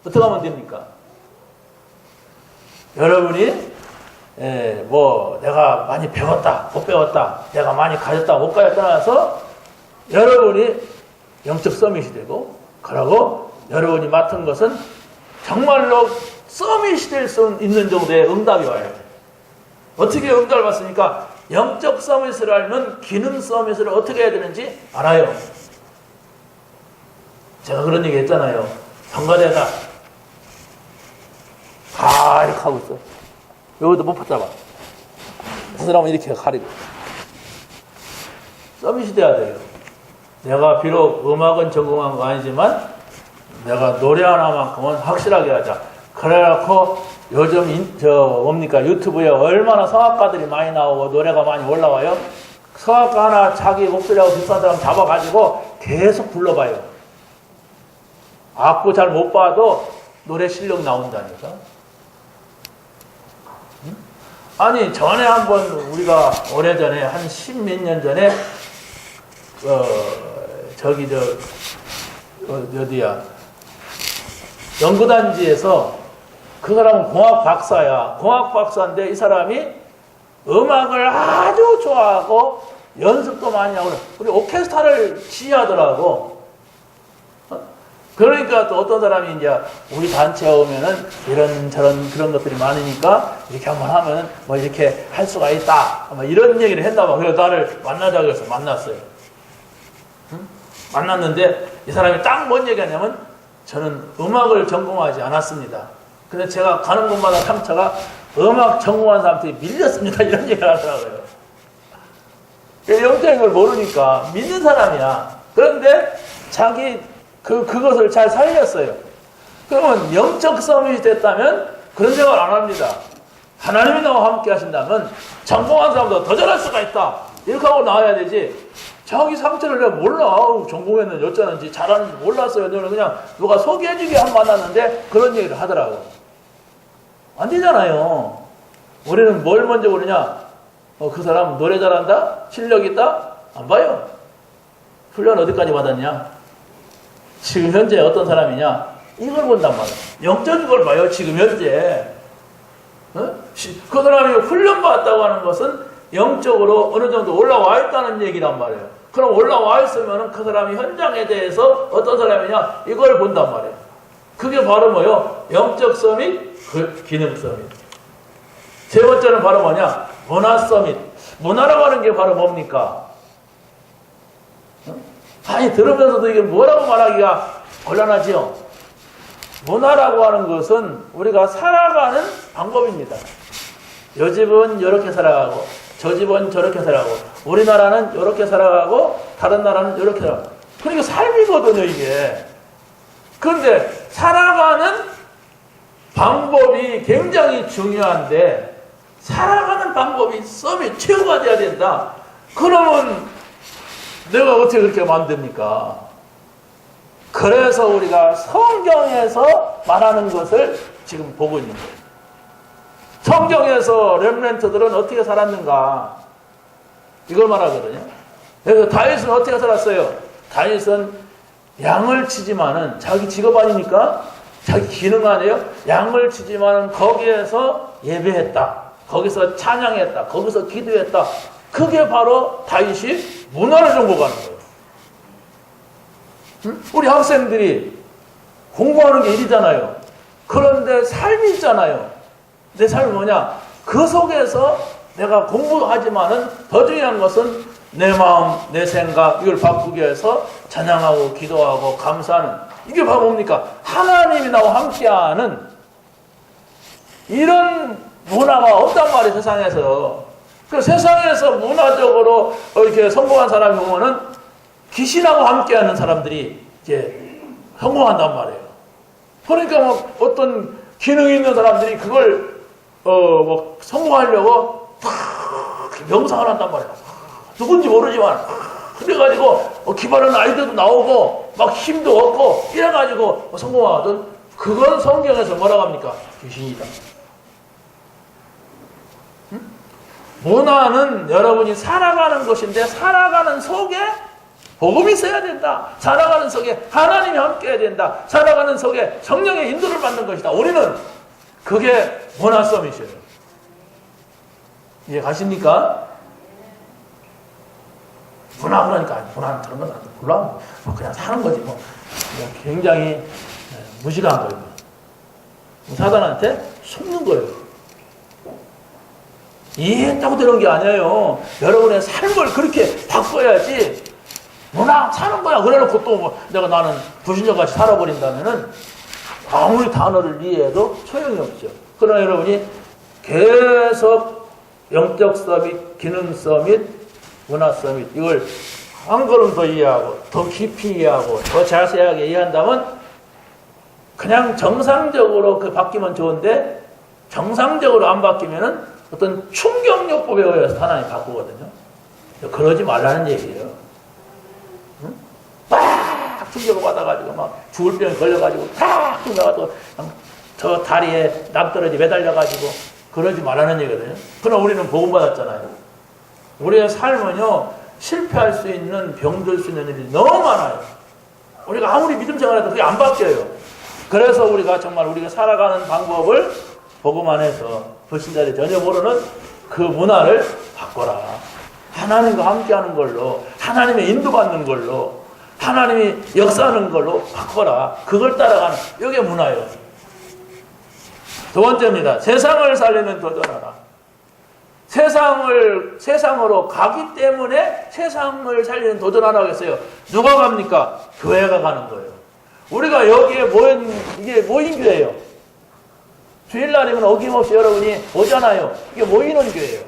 어떻게 하면 됩니까? 여러분이 내가 많이 배웠다, 못 배웠다, 내가 많이 가졌다, 못 가졌다 떠나서 여러분이 영적 서밋이 되고, 그러고 여러분이 맡은 것은 정말로 서밋이 될 수 있는 정도의 응답이 와야 돼. 어떻게 응답을 받습니까? 영적 서밋을 알면 기능 서밋을 어떻게 해야 되는지 알아요. 제가 그런 얘기 했잖아요. 성가대가 다 이렇게 하고 있어. 여기도 못 붙잡아. 그 사람은 이렇게 가리고. 서밋이 돼야 돼요. 내가 비록 음악은 전공한 거 아니지만 내가 노래 하나만큼은 확실하게 하자. 그래갖고 요즘 유튜브에 얼마나 성악가들이 많이 나오고 노래가 많이 올라와요. 성악가 하나 자기 목소리하고 비슷한 사람 잡아가지고 계속 불러봐요. 악보 잘 못 봐도 노래 실력 나온다니까. 아니, 전에 한번 우리가 오래전에 한 10몇 년 전에 어디야 연구단지에서, 그 사람은 공학 박사야. 공학 박사인데 이 사람이 음악을 아주 좋아하고 연습도 많이 하고, 우리 오케스트라를 지휘하더라고. 그러니까 또 어떤 사람이 이제 우리 단체에 오면은 이런저런 그런 것들이 많으니까 이렇게 한번 하면은 뭐 이렇게 할 수가 있다. 뭐 이런 얘기를 했나 봐. 그래서 나를 만나자고 해서 만났어요. 만났는데 이 사람이 딱 뭔 얘기하냐면, 저는 음악을 전공하지 않았습니다. 근데 제가 가는 곳마다 탐차가 음악 전공한 사람들이 밀렸습니다. 이런 얘기를 하더라고요. 영적인 걸 모르니까 믿는 사람이야. 그런데 자기 그것을 잘 살렸어요. 그러면 영적 서밋이 됐다면 그런 생각을 안 합니다. 하나님이 나와 함께 하신다면 전공한 사람보다 더 잘할 수가 있다. 이렇게 하고 나와야 되지. 자기 상태를 내가 몰라. 전공했는지 어쩌는지 잘하는지 몰랐어요. 너는 그냥 누가 소개해주게 한 만났는데 그런 얘기를 하더라고. 안 되잖아요. 우리는 뭘 먼저 보느냐? 그 사람 노래 잘한다? 실력 있다? 안 봐요. 훈련 어디까지 받았냐? 지금 현재 어떤 사람이냐? 이걸 본단 말이에요. 영적인 걸 봐요. 지금 현재. 어? 그 사람이 훈련받았다고 하는 것은 영적으로 어느 정도 올라와 있다는 얘기란 말이에요. 그럼 올라와 있으면 그 사람이 현장에 대해서 어떤 사람이냐 이걸 본단 말이에요. 그게 바로 뭐요? 영적 서밋, 기능 서밋. 세 번째는 바로 뭐냐? 문화 서밋. 문화라고 하는 게 바로 뭡니까? 아니 들으면서도 이게 뭐라고 말하기가 곤란하지요. 문화라고 하는 것은 우리가 살아가는 방법입니다. 요 집은 이렇게 살아가고 저 집은 저렇게 살아가고 우리나라는 이렇게 살아가고 다른 나라는 이렇게 살아가고 그러니까 삶이거든요 이게. 그런데 살아가는 방법이 굉장히 중요한데 살아가는 방법이 서밋 최고가 돼야 된다. 그러면 내가 어떻게 그렇게 만듭니까? 그래서 우리가 성경에서 말하는 것을 지금 보고 있는 거예요. 성경에서 렘넌트들은 어떻게 살았는가? 이걸 말하거든요. 그래서 다윗은 어떻게 살았어요? 다윗은 양을 치지만은 자기 직업 아니니까 자기 기능 아니에요? 양을 치지만은 거기에서 예배했다. 거기서 찬양했다. 거기서 기도했다. 그게 바로 다윗이 문화를 정복하는 거예요. 우리 학생들이 공부하는 게 일이잖아요. 그런데 삶이 있잖아요. 내 삶이 뭐냐? 그 속에서 내가 공부하지만은 더 중요한 것은 내 마음, 내 생각 이걸 바꾸기 위해서 찬양하고 기도하고 감사하는 이게 바로 뭡니까? 하나님이 나와 함께하는 이런 문화가 없단 말이에요. 세상에서. 그 세상에서 문화적으로 이렇게 성공한 사람이 보면은 귀신하고 함께하는 사람들이 이제 성공한단 말이에요. 그러니까 뭐 어떤 기능이 있는 사람들이 그걸 뭐 성공하려고 탁 명상을 한단 말이에요. 누군지 모르지만 그래가지고 기발한 아이디어도 나오고 막 힘도 얻고 이래가지고 성공하던 그건 성경에서 뭐라고 합니까? 귀신이다. 응? 문화는 여러분이 살아가는 것인데 살아가는 속에 복음이 있어야 된다. 살아가는 속에 하나님이 함께해야 된다. 살아가는 속에 성령의 인도를 받는 것이다. 우리는 그게 문화 서밋이에요. 이해 가십니까? 문화 그러니까 문화는 그런 건 몰라. 그냥 사는 거지 뭐. 굉장히 무식한 거예요. 사단한테 속는 거예요. 이해했다고 되는 게 아니에요. 여러분의 삶을 그렇게 바꿔야지. 문화 사는 거야. 그래놓고 또 뭐 내가 나는 불신자같이 살아버린다면은 아무리 단어를 이해해도 소용이 없죠. 그러나 여러분이 계속 영적 서밋, 기능 서밋, 문화 서밋 이걸 한 걸음 더 이해하고 더 깊이 이해하고 더 자세하게 이해한다면 그냥 정상적으로 그 바뀌면 좋은데 정상적으로 안 바뀌면은 어떤 충격요법에 의해서 하나님 바꾸거든요. 그러지 말라는 얘기예요. 응? 딱 충격을 받아가지고 막 죽을 병에 걸려가지고 탁 죽어가지고 저 다리에 남떨어지 매달려가지고 그러지 말라는 얘기거든요. 그러나 우리는 복음 받았잖아요. 우리의 삶은요 실패할 수 있는 병들 수 있는 일이 너무 많아요. 우리가 아무리 믿음 생활해도 그게 안 바뀌어요. 그래서 우리가 정말 우리가 살아가는 방법을 복음 안에서 불신자들이 전혀 모르는 그 문화를 바꿔라. 하나님과 함께하는 걸로 하나님의 인도받는 걸로 하나님이 역사하는 걸로 바꿔라. 그걸 따라가는 이게 문화예요. 두 번째입니다. 세상을 살리는 도전하라. 세상으로 가기 때문에 세상을 살리는 도전하라고 했어요. 누가 갑니까? 교회가 가는 거예요. 우리가 여기에 이게 모인 교회예요. 주일날이면 어김없이 여러분이 오잖아요. 이게 모이는 교회예요.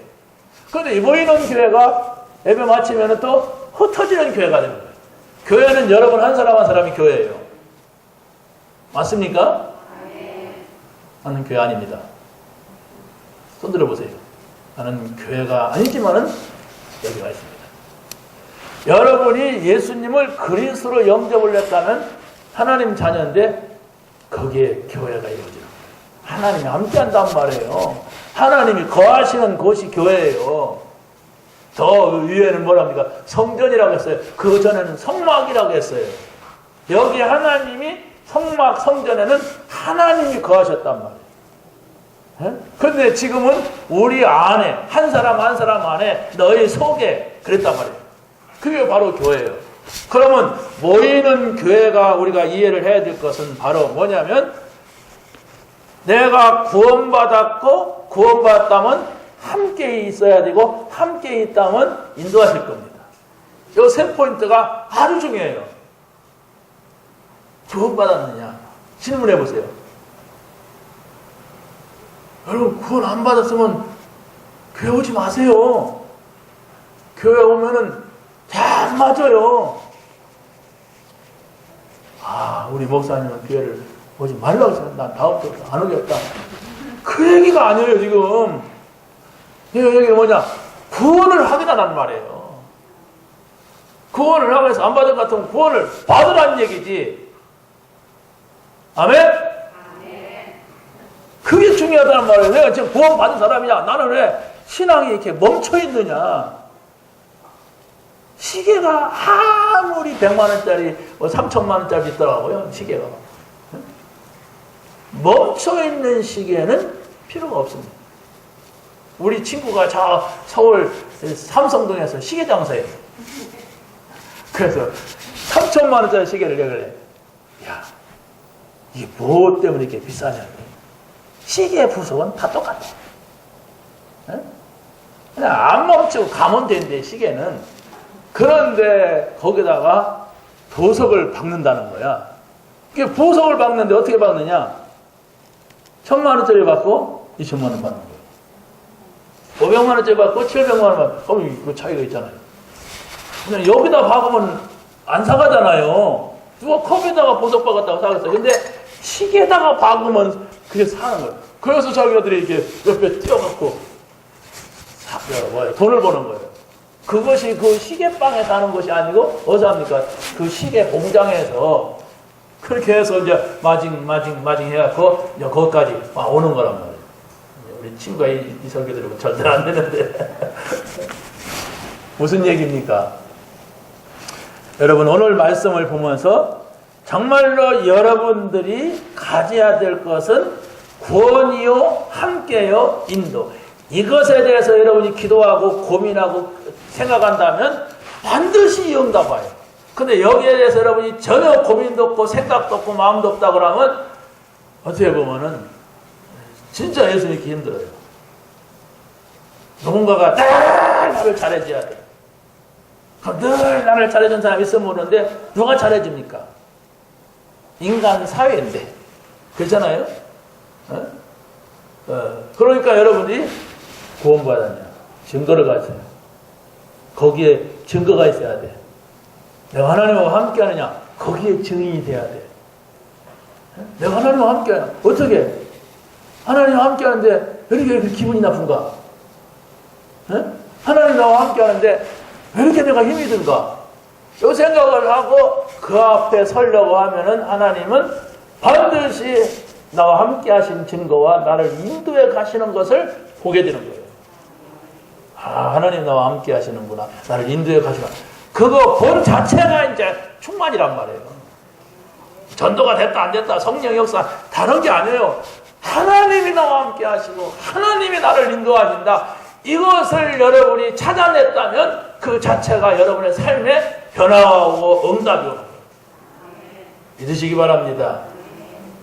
그런데 이 모이는 교회가 예배 마치면 또 흩어지는 교회가 되는 거예요. 교회는 여러분 한 사람 한 사람이 교회예요. 맞습니까? 나는 교회 아닙니다. 손 들어보세요. 나는 교회가 아니지만은 여기가 있습니다. 여러분이 예수님을 그리스도로 영접을 했다면 하나님 자녀인데 거기에 교회가 이루어져요. 하나님이 함께한단 말이에요. 하나님이 거하시는 곳이 교회예요. 더 위에는 뭐랍니까? 성전이라고 했어요. 그 전에는 성막이라고 했어요. 여기 하나님이 성막, 성전에는 하나님이 거하셨단 말이에요. 그런데 지금은 우리 안에 한 사람 한 사람 안에 너희 속에 그랬단 말이에요. 그게 바로 교회예요. 그러면 모이는 교회가 우리가 이해를 해야 될 것은 바로 뭐냐면 내가 구원받았고 구원받았다면 함께 있어야 되고 함께 있다면 인도하실 겁니다. 이 세 포인트가 아주 중요해요. 구원받았느냐? 질문해 보세요. 여러분 구원 안 받았으면 교회 오지 마세요. 교회 오면은 다 안 맞아요. 우리 목사님은 교회를 오지 말라고 했어요. 난 다음부터 안 오겠다. 그 얘기가 아니에요 지금. 이 얘기가 뭐냐? 구원을 하겠다는 말이에요. 구원을 하고 해서 안 받은 것 같으면 구원을 받으라는 얘기지. 아멘? 그게 중요하다는 말이에요. 내가 지금 구원 받은 사람이야. 나는 왜 신앙이 이렇게 멈춰 있느냐? 시계가 아무리 100만원짜리, 3천만원짜리 있더라고요. 시계가. 멈춰 있는 시계는 필요가 없습니다. 우리 친구가 저 서울 삼성동에서 시계 장사해요. 그래서 3천만원짜리 시계를 내가 그래. 야, 이게 뭐 때문에 이렇게 비싸냐? 시계 부속은 다 똑같아. 그냥 안 멈추고 가면 되는데 시계는. 그런데 거기다가 보석을 박는다는 거야. 이게 보석을 박는데 어떻게 박느냐? 1,000만원짜리 받고 2,000만원 받는 거예요. 500만원짜리 받고 700만원 받고. 그럼 이거 차이가 있잖아요. 그냥 여기다 박으면 안 사가잖아요. 누가 컵에다가 보석 박았다고 사겠어요. 근데 시계에다가 박으면 그게 사는 거예요. 그래서 자기들이 이렇게 옆에 띄워갖고 돈을 버는 거예요. 그것이 그 시계방에 사는 것이 아니고 어디서 합니까? 그 시계 공장에서 그렇게 해서 이제 마징 해갖고 이제 거기까지 오는 거란 말이에요. 우리 친구가 이 설교 들으면 절대 안 되는데. 무슨 얘기입니까? 여러분 오늘 말씀을 보면서 정말로 여러분들이 가져야 될 것은 구원이요 함께요 인도. 이것에 대해서 여러분이 기도하고 고민하고 생각한다면 반드시 응답해요. 근데 여기에 대해서 여러분이 전혀 고민도 없고 생각도 없고 마음도 없다 그러면 어떻게 보면은 진짜 예수 믿기 힘들어요. 누군가가 늘 나를 잘해줘야 돼. 그럼 늘 나를 잘해준 사람이 있으면 모르는데 누가 잘해줍니까? 인간 사회인데. 그렇잖아요? 그러니까 여러분이 구원받았냐? 증거를 가져요. 거기에 증거가 있어야 돼. 내가 하나님과 함께 하느냐? 거기에 증인이 돼야 돼. 내가 하나님과 함께 하냐? 어떻게? 하나님과 함께 하는데 왜 이렇게 기분이 나쁜가? 하나님 나와 함께 하는데 왜 이렇게 내가 힘이 든가? 이 생각을 하고 그 앞에 서려고 하면은 하나님은 반드시 나와 함께 하신 증거와 나를 인도해 가시는 것을 보게 되는 거예요. 하나님 나와 함께 하시는구나. 나를 인도해 가시나. 그거 본 자체가 이제 충만이란 말이에요. 전도가 됐다 안 됐다 성령 역사 다른 게 아니에요. 하나님이 나와 함께 하시고 하나님이 나를 인도하신다. 이것을 여러분이 찾아냈다면 그 자체가 여러분의 삶에 변화가 오고 응답이 오는 거예요. 믿으시기 바랍니다.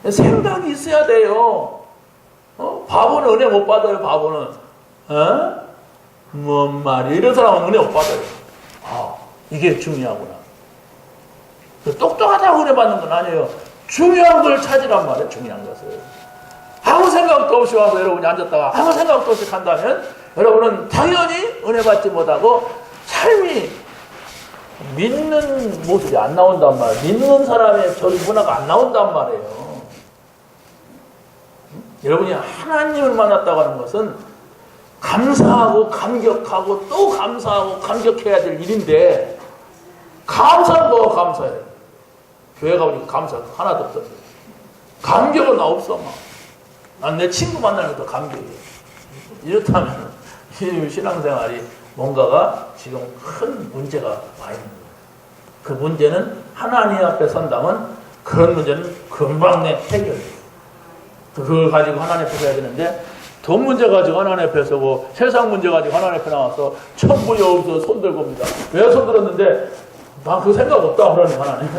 생각이 있어야 돼요. 바보는 은혜 못 받아요. 바보는. 뭔 말이야. 이런 사람은 은혜 못 받아요. 이게 중요하구나. 똑똑하다고 은혜 받는 건 아니에요. 중요한 걸 찾으란 말이에요. 중요한 것을. 아무 생각도 없이 와서 여러분이 앉았다가 아무 생각도 없이 간다면 여러분은 당연히 은혜 받지 못하고 삶이 믿는 모습이 안 나온단 말이에요. 믿는 사람의 전 문화가 안 나온단 말이에요. 여러분이 하나님을 만났다고 하는 것은 감사하고 감격하고 또 감사하고 감격해야 될 일인데 감사는 뭐 감사해요. 교회가 오니까 감사 하나도 없어요. 감격은 나 없어. 난 내 친구 만나는 것도 감격이에요. 이렇다면 이 신앙생활이 뭔가가 지금 큰 문제가 와 있는 거예요. 그 문제는 하나님 앞에 선다면 그런 문제는 금방 내 해결돼요. 그걸 가지고 하나님 앞에 가야 되는데 돈 문제 가지고 하나님 앞에 서고 세상 문제 가지고 하나님 앞에 나와서 천부여 없어 손 들고 옵니다. 왜 손 들었는데 난 그 생각 없다 그러니 하나님.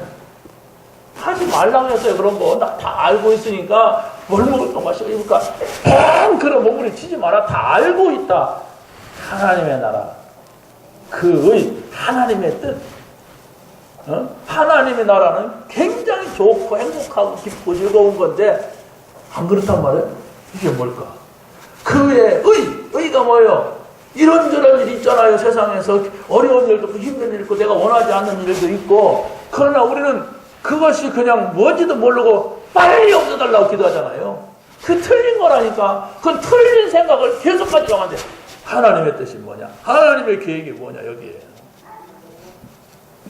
하지 말라고 했어요. 그런 거 나 다 알고 있으니까 뭘 먹을 동안 씹으니까 그런 몸부림 치지 마라. 다 알고 있다. 하나님의 나라 그의 하나님의 뜻 하나님의 나라는 굉장히 좋고 행복하고 기쁘고 즐거운 건데 안 그렇단 말이에요. 이게 뭘까? 그의 의가 뭐예요? 이런저런 일 있잖아요. 세상에서 어려운 일도 있고 힘든 일도 있고 내가 원하지 않는 일도 있고 그러나 우리는 그것이 그냥 뭔지도 모르고 빨리 없어달라고 기도하잖아요. 그 틀린 거라니까. 그 틀린 생각을 계속 가지고 가면 돼. 하나님의 뜻이 뭐냐? 하나님의 계획이 뭐냐? 여기에.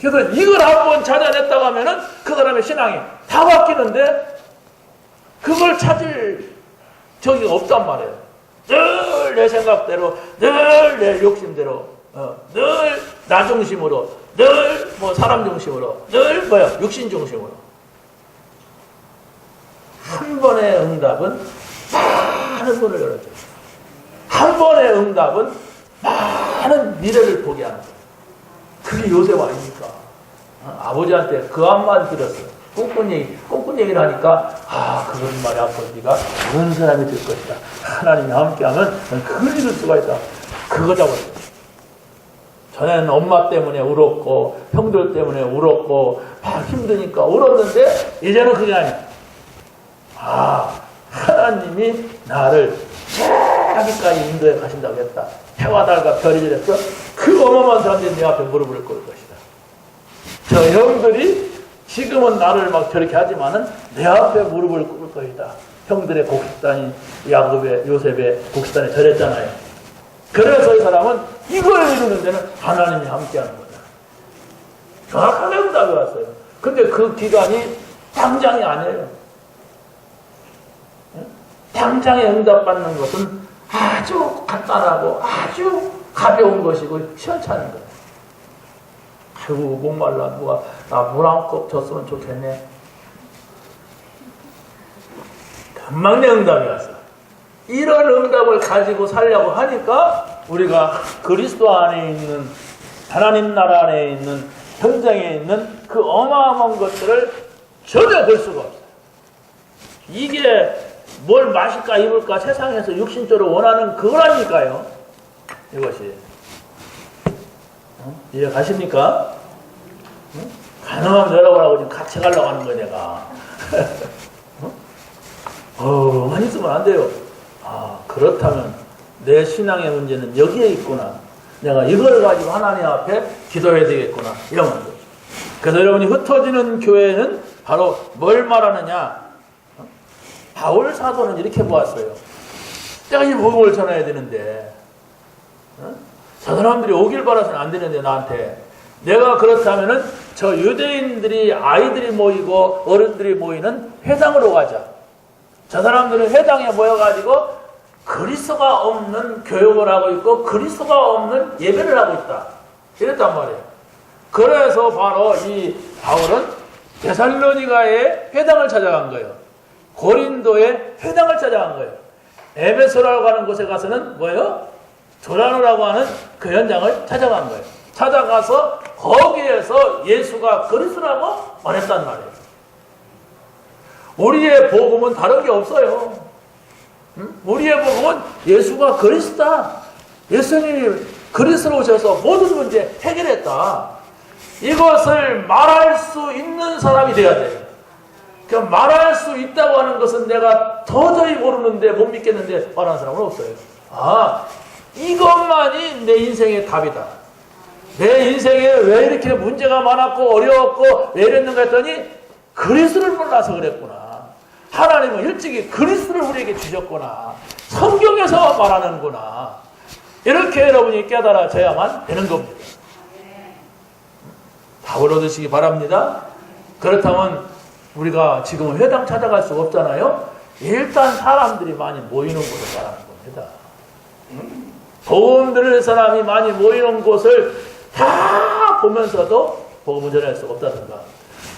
그래서 이걸 한번 찾아냈다고 하면은 그 사람의 신앙이 다 바뀌는데 그걸 찾을 적이 없단 말이에요. 늘 내 생각대로, 늘 내 욕심대로, 늘 나 중심으로, 늘 뭐 사람 중심으로, 늘 뭐야 육신 중심으로. 한 번의 응답은 많은 문을 열어줘요. 한 번의 응답은 많은 미래를 보게 하는 거예요. 그게 요셉 아닙니까? 아버지한테 그 암만 들었어요. 꿈꾼 얘기를 하니까 그건 말이 앞으로 네가 좋은 사람이 될 것이다. 하나님이 함께하면 그걸 이룰 수가 있다. 그거 잡았어요. 전에는 엄마 때문에 울었고 형들 때문에 울었고 막 힘드니까 울었는데 이제는 그게 아니야. 하나님이 나를 자기까지 인도에 가신다고 했다. 해와 달과 별이 저랬어. 그 어마어마한 사람들이 내 앞에 무릎을 꿇을 것이다. 저 형들이 지금은 나를 막 저렇게 하지만은 내 앞에 무릎을 꿇을 것이다. 형들의 곡식단이 야곱의 요셉의 곡식단에 절했잖아요. 그래서 이 사람은 이걸 이루는 데는 하나님이 함께하는 거다. 정확하게 응답이 왔어요. 근데 그 기간이 당장이 아니에요. 당장에 응답받는 것은 아주 간단하고 아주 가벼운 것이고 시원찮은 거예요. 아이고 목말라 누가 나 물 한 컵 줬으면 좋겠네. 금방 내 응답이 왔어. 이런 응답을 가지고 살려고 하니까 우리가 그리스도 안에 있는 하나님 나라 안에 있는 현장에 있는 그 어마어마한 것들을 전혀 볼 수가 없어요. 이게 뭘 마실까 입을까 세상에서 육신적으로 원하는 그거라니까요. 이것이 이해 가십니까? 가능하면 여러분하고 지금 같이 가려고 하는 거야 내가. 많이 있으면 안 돼요. 그렇다면 내 신앙의 문제는 여기에 있구나. 내가 이걸 가지고 하나님 앞에 기도해야 되겠구나. 이런 거죠. 그래서 여러분이 흩어지는 교회는 바로 뭘 말하느냐. 바울 사도는 이렇게 보았어요. 내가 이 복음을 전해야 되는데 저 사람들이 오길 바라서는 안 되는데 나한테 내가 그렇다면은 저 유대인들이 아이들이 모이고 어른들이 모이는 회당으로 가자. 저 사람들은 회당에 모여가지고 그리스도가 없는 교육을 하고 있고 그리스도가 없는 예배를 하고 있다. 이랬단 말이에요. 그래서 바로 이 바울은 데살로니가의 회당을 찾아간 거예요. 고린도의 회당을 찾아간 거예요. 에베소라고 하는 곳에 가서는 뭐예요? 조라노라고 하는 그 현장을 찾아간 거예요. 찾아가서 거기에서 예수가 그리스도라고 말했단 말이에요. 우리의 복음은 다른 게 없어요. 우리의 복음은 예수가 그리스도다. 예수님이 그리스도로 오셔서 모든 문제 해결했다. 이것을 말할 수 있는 사람이 돼야 돼요. 그러니까 말할 수 있다고 하는 것은 내가 도저히 모르는데 못 믿겠는데 말하는 사람은 없어요. 이것만이 내 인생의 답이다. 내 인생에 왜 이렇게 문제가 많았고 어려웠고 왜 이랬는가 했더니 그리스도를 몰라서 그랬구나. 하나님은 일찍이 그리스도를 우리에게 주셨구나. 성경에서 말하는구나. 이렇게 여러분이 깨달아져야만 되는 겁니다. 답을 얻으시기 바랍니다. 그렇다면 우리가 지금 회당 찾아갈 수가 없잖아요. 일단 사람들이 많이 모이는 곳을 말하는 겁니다. 복음 들을 사람이 많이 모이는 곳을 다 보면서도 복음을 전할 수가 없다든가,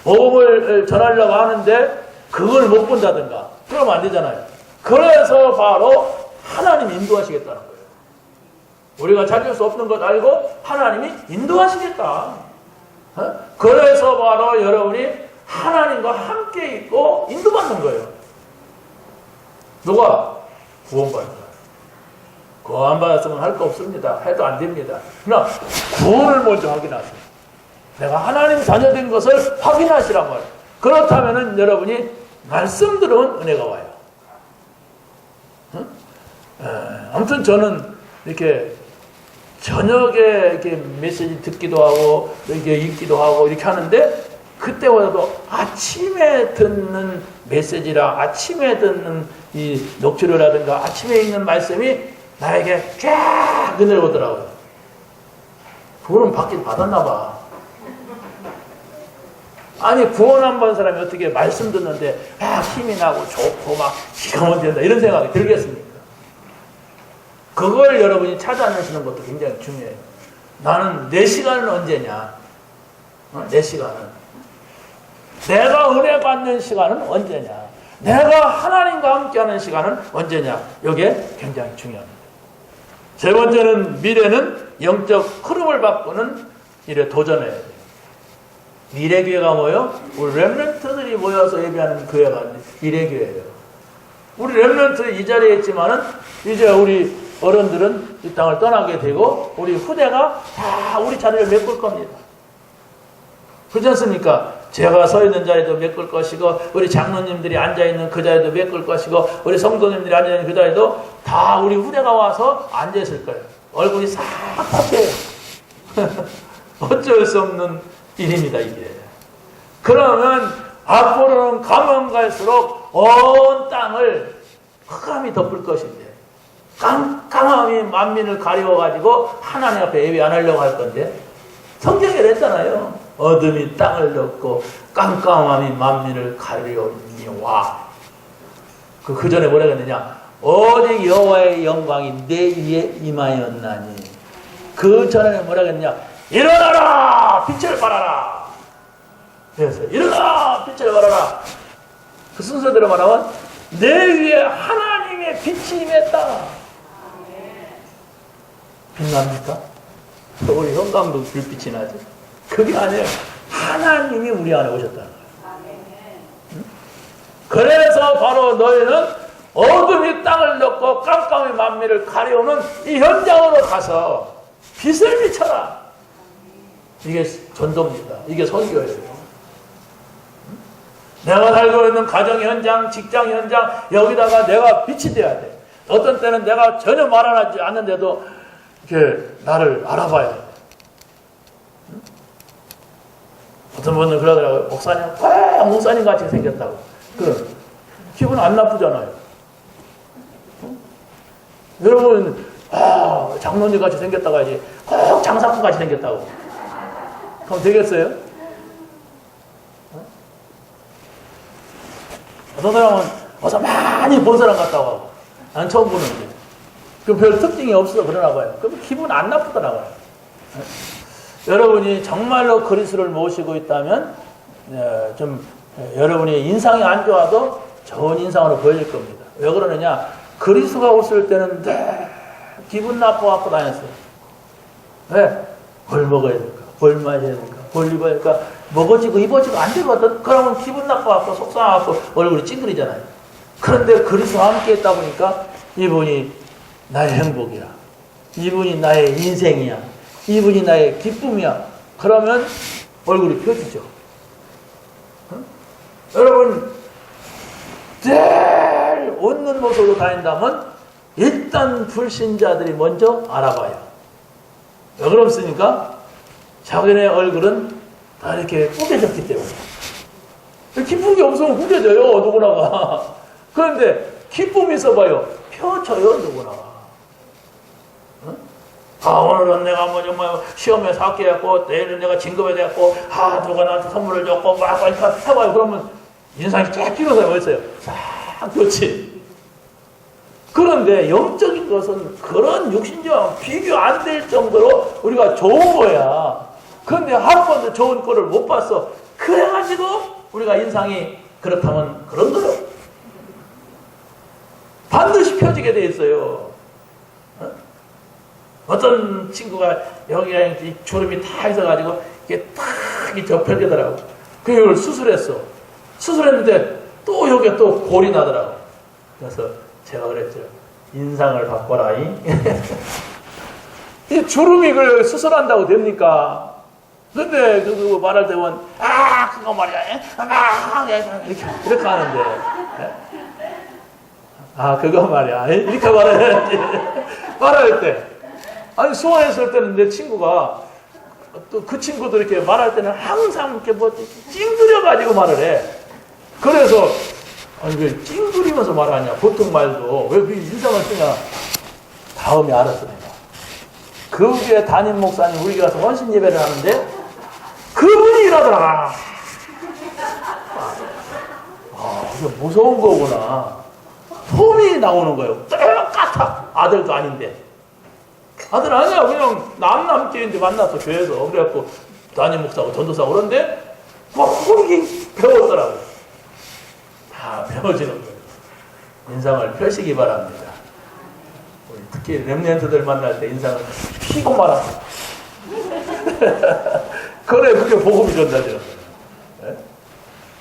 복음을 전하려고 하는데 그걸 못 본다든가, 그러면 안 되잖아요. 그래서 바로 하나님이 인도하시겠다는 거예요. 우리가 찾을 수 없는 것 알고 하나님이 인도하시겠다. 그래서 바로 여러분이 하나님과 함께 있고 인도받는 거예요. 누가? 구원받는 거예요. 구원 받았으면 할 거 없습니다. 해도 안 됩니다. 그러나 구원을 먼저 확인하세요. 내가 하나님 자녀된 것을 확인하시란 말이에요. 그렇다면 여러분이 말씀 들어온 은혜가 와요. 아무튼 저는 이렇게 저녁에 이렇게 메시지 듣기도 하고 이렇게 읽기도 하고 이렇게 하는데 그때보다도 아침에 듣는 메시지라 아침에 듣는 이 녹취료라든가 아침에 읽는 말씀이 나에게 쫙 은혜를 오더라고요. 구원 받긴 받았나 봐. 아니 구원 안 받은 사람이 어떻게 말씀 듣는데 힘이 나고 좋고 막 기가 막힌다 이런 생각이 들겠습니까? 그걸 여러분이 찾아내시는 것도 굉장히 중요해요. 나는 내 시간은 언제냐? 내 시간은. 내가 은혜 받는 시간은 언제냐? 내가 하나님과 함께하는 시간은 언제냐? 이게 굉장히 중요합니다. 세 번째는 미래는 영적 흐름을 바꾸는 일에 도전해야 돼요. 미래교회가 뭐예요? 우리 렘넌트들이 모여서 예배하는 교회가 미래교회예요. 우리 렘넌트 이 자리에 있지만은 이제 우리 어른들은 이 땅을 떠나게 되고 우리 후대가 다 우리 자리를 메꿀 겁니다. 그렇지 않습니까? 제가 서 있는 자리도 메꿀 것이고 우리 장로님들이 앉아있는 그 자리도 메꿀 것이고 우리 성도님들이 앉아있는 그 자리도 다 우리 후대가 와서 앉아있을 거예요. 얼굴이 싹 바뀌어요. 어쩔 수 없는 일입니다, 이게. 그러면 앞으로는 가면 갈수록 온 땅을 흑암이 덮을 것인데 깜깜함이 만민을 가려워가지고 하나님 앞에 예배 안 하려고 할 건데 성경에 그랬잖아요. 어둠이 땅을 덮고 깜깜함이 만민을 가려니와 그 전에 뭐라 그랬느냐? 오직 여호와의 영광이 내 위에 임하였나니. 그 전에 뭐라 그랬느냐? 일어나라! 빛을 발하라! 그래서 일어나라! 빛을 발하라! 그 순서대로 말하면 내 위에 하나님의 빛이 임했다. 빛납니까? 우리 형광도 불빛이 나지? 그게 아니에요. 하나님이 우리 안에 오셨다는 거예요. 응? 그래서 바로 너희는 어둠이 땅을 덮고 깜깜이 만민을 가려오는 이 현장으로 가서 빛을 비춰라. 이게 전도입니다. 이게 선교예요. 내가 살고 있는 가정 현장, 직장 현장, 여기다가 내가 빛이 돼야 돼. 어떤 때는 내가 전혀 말하지 않는데도 이렇게 나를 알아봐야 돼. 어떤 분은 그러더라고요. 목사님, 꼭 목사님 같이 생겼다고. 그럼 기분 안 나쁘잖아요. 여러분, 장로님 같이 생겼다고 하지. 꼭 장사꾼 같이 생겼다고. 그럼 되겠어요? 어떤 사람은 어서 많이 본 사람 같다고 하고. 난 처음 보는데. 그 별 특징이 없어 그러나 봐요. 그럼 기분 안 나쁘더라고요. 여러분이 정말로 그리스도를 모시고 있다면 좀 여러분이 인상이 안 좋아도 좋은 인상으로 보여질 겁니다. 왜 그러느냐? 그리스도가 오실 때는 기분 나빠갖고 다녔어요. 왜? 뭘 먹어야 될까? 뭘 마셔야 될까? 뭘 입어야 될까? 먹어지고 입어지고 안 되거든? 그러면 기분 나빠갖고 속상하고 얼굴이 찡그리잖아요. 그런데 그리스도와 함께 있다 보니까 이분이 나의 행복이야. 이분이 나의 인생이야. 이분이 나의 기쁨이야. 그러면 얼굴이 펴지죠. 여러분, 제일 웃는 모습으로 다닌다면 일단 불신자들이 먼저 알아봐요. 왜 그렇습니까? 자기네 얼굴은 다 이렇게 구겨졌기 때문에. 기쁜 게 없으면 구겨져요, 누구나가. 그런데 기쁨이 있어봐요. 펴져요, 누구나가. 오늘은 내가 뭐 정말 시험에서 합격했고, 내일은 내가 진급에 됐고, 누가 나한테 선물을 줬고, 막 해봐요. 그러면 인상이 쫙 길어서 멋있어요. 싹 좋지. 그런데 영적인 것은 그런 육신적 비교 안 될 정도로 우리가 좋은 거야. 그런데 한 번도 좋은 꼴을 못 봤어. 그래가지고 우리가 인상이 그렇다면 그런 거요. 반드시 펴지게 돼 있어요. 어떤 친구가 여기에 주름이 다 있어가지고 이게 딱 접혀지더라고. 그 이걸 수술했어. 수술했는데 또 여기에 또 골이 나더라고. 그래서 제가 그랬죠. 인상을 바꿔라. 이 주름이 그걸 수술한다고 됩니까? 근데 그거 말할 때 보면 그거 말이야. 이렇게 하는데 그거 말이야. 이렇게 말해야지. 말할 때 아니 수원했을 때는 내 친구가 또 그 친구도 이렇게 말할 때는 항상 이렇게 뭐 찡그려가지고 말을 해. 그래서 아니 왜 찡그리면서 말하냐. 보통 말도 왜 그 인상을 쓰냐. 다음에 알았어 내가. 그 교회 담임 목사님 우리 가서 헌신 예배를 하는데 그분이 이러더라. 이게 무서운 거구나. 폼이 나오는 거예요. 똑같아. 아들도 아닌데. 아들 아니야. 그냥 남남끼리인데 만나서 교회에서. 그래갖고 담임 목사하고 전도사고 그런데 막 그렇게 배웠더라고요. 다 배워지는 거예요. 인상을 펴시기 바랍니다. 우리 특히 렘넌트들 만날 때 인상을 피고 말합니다. 그래 그게 복음이 전달되는 거예요.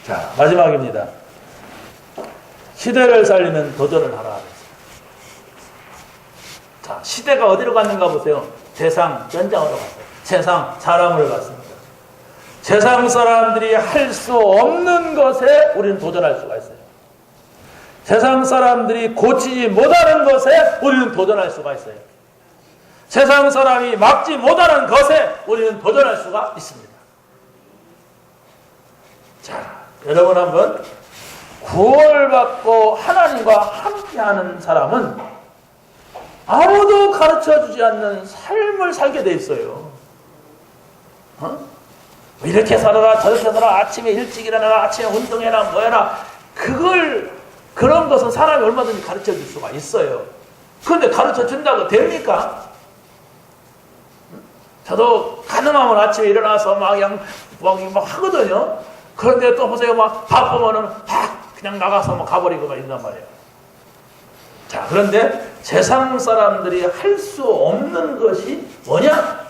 자 마지막입니다. 시대를 살리는 도전을 하라. 자, 시대가 어디로 갔는가 보세요. 세상 연장으로 갔어요. 세상 사람을 갔습니다. 세상 사람들이 할 수 없는 것에 우리는 도전할 수가 있어요. 세상 사람들이 고치지 못하는 것에 우리는 도전할 수가 있어요. 세상 사람이 막지 못하는 것에 우리는 도전할 수가 있습니다. 자, 여러분 한번 구원받고 하나님과 함께하는 사람은 아무도 가르쳐주지 않는 삶을 살게 돼 있어요. 이렇게 살아라 저렇게 살아라 아침에 일찍 일어나라 아침에 운동해라 뭐해라 그런 것은 사람이 얼마든지 가르쳐줄 수가 있어요. 그런데 가르쳐준다고 됩니까? 저도 가능하면 아침에 일어나서 막 하거든요. 그런데 또 보세요. 막 바쁘면은 그냥 나가서 막 가버리고 막 이런단 말이에요. 자, 그런데 세상 사람들이 할 수 없는 것이 뭐냐?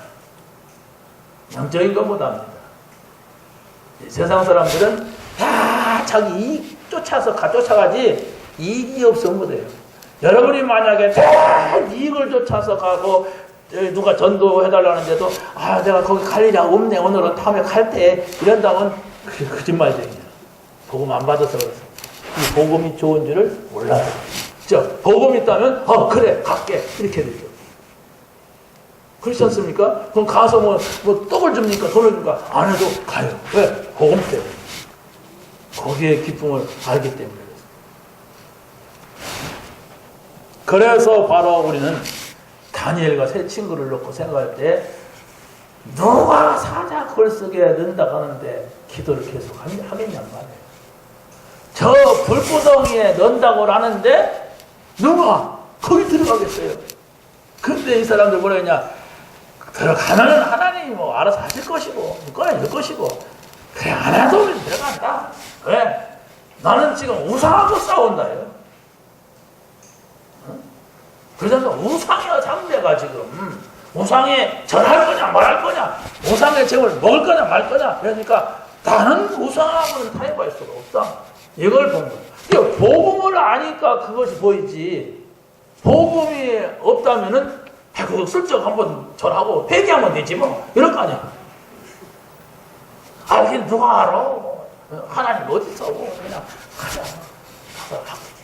영적인 것보다 합니다. 세상 사람들은 다 자기 이익 쫓아가지 이익이 없으면 못해요. 여러분이 만약에 다 이익을 쫓아서 가고 누가 전도해달라는데도 내가 거기 갈 일이 없네 오늘은 다음에 갈때 이런다면 그게 거짓말쟁이야. 복음 안 받아서 그렇습니다. 이 복음이 좋은 줄을 몰라요. 복음이 있다면 그래 갈게 이렇게 되죠. 그렇지 않습니까? 그럼 가서 뭐 떡을 줍니까 돈을 줍니까? 안 해도 가요. 왜? 복음 때문에. 거기에 기쁨을 알기 때문에. 그래서 바로 우리는 다니엘과 세 친구를 놓고 생각할 때 누가 사자 굴속에 넣는다 하는데 기도를 계속 하겠냔 말이에요. 저 불구덩이에 넣는다고 하는데 누가 거기 들어가겠어요. 근데 이 사람들 뭐라 했냐? 들어가면 하나님이 뭐 알아서 하실 것이고 꺼내줄 것이고 그래 안 해도 들어간다. 왜? 나는 지금 우상하고 싸운다요. 그래서 우상이야 장대가 지금 우상에 절할 거냐 말할 거냐 우상의 재물 먹을 거냐 말 거냐 그러니까 나는 우상하고는 타협할 수가 없다. 이걸 본 거예요. 복음을 아니까 그것이 보이지. 복음이 없다면은 그거 슬쩍 한번 절하고 회개하면 되지 뭐 이럴 거 아니야. 그게 누가 알아? 하나님 어디 있어? 그냥 가자.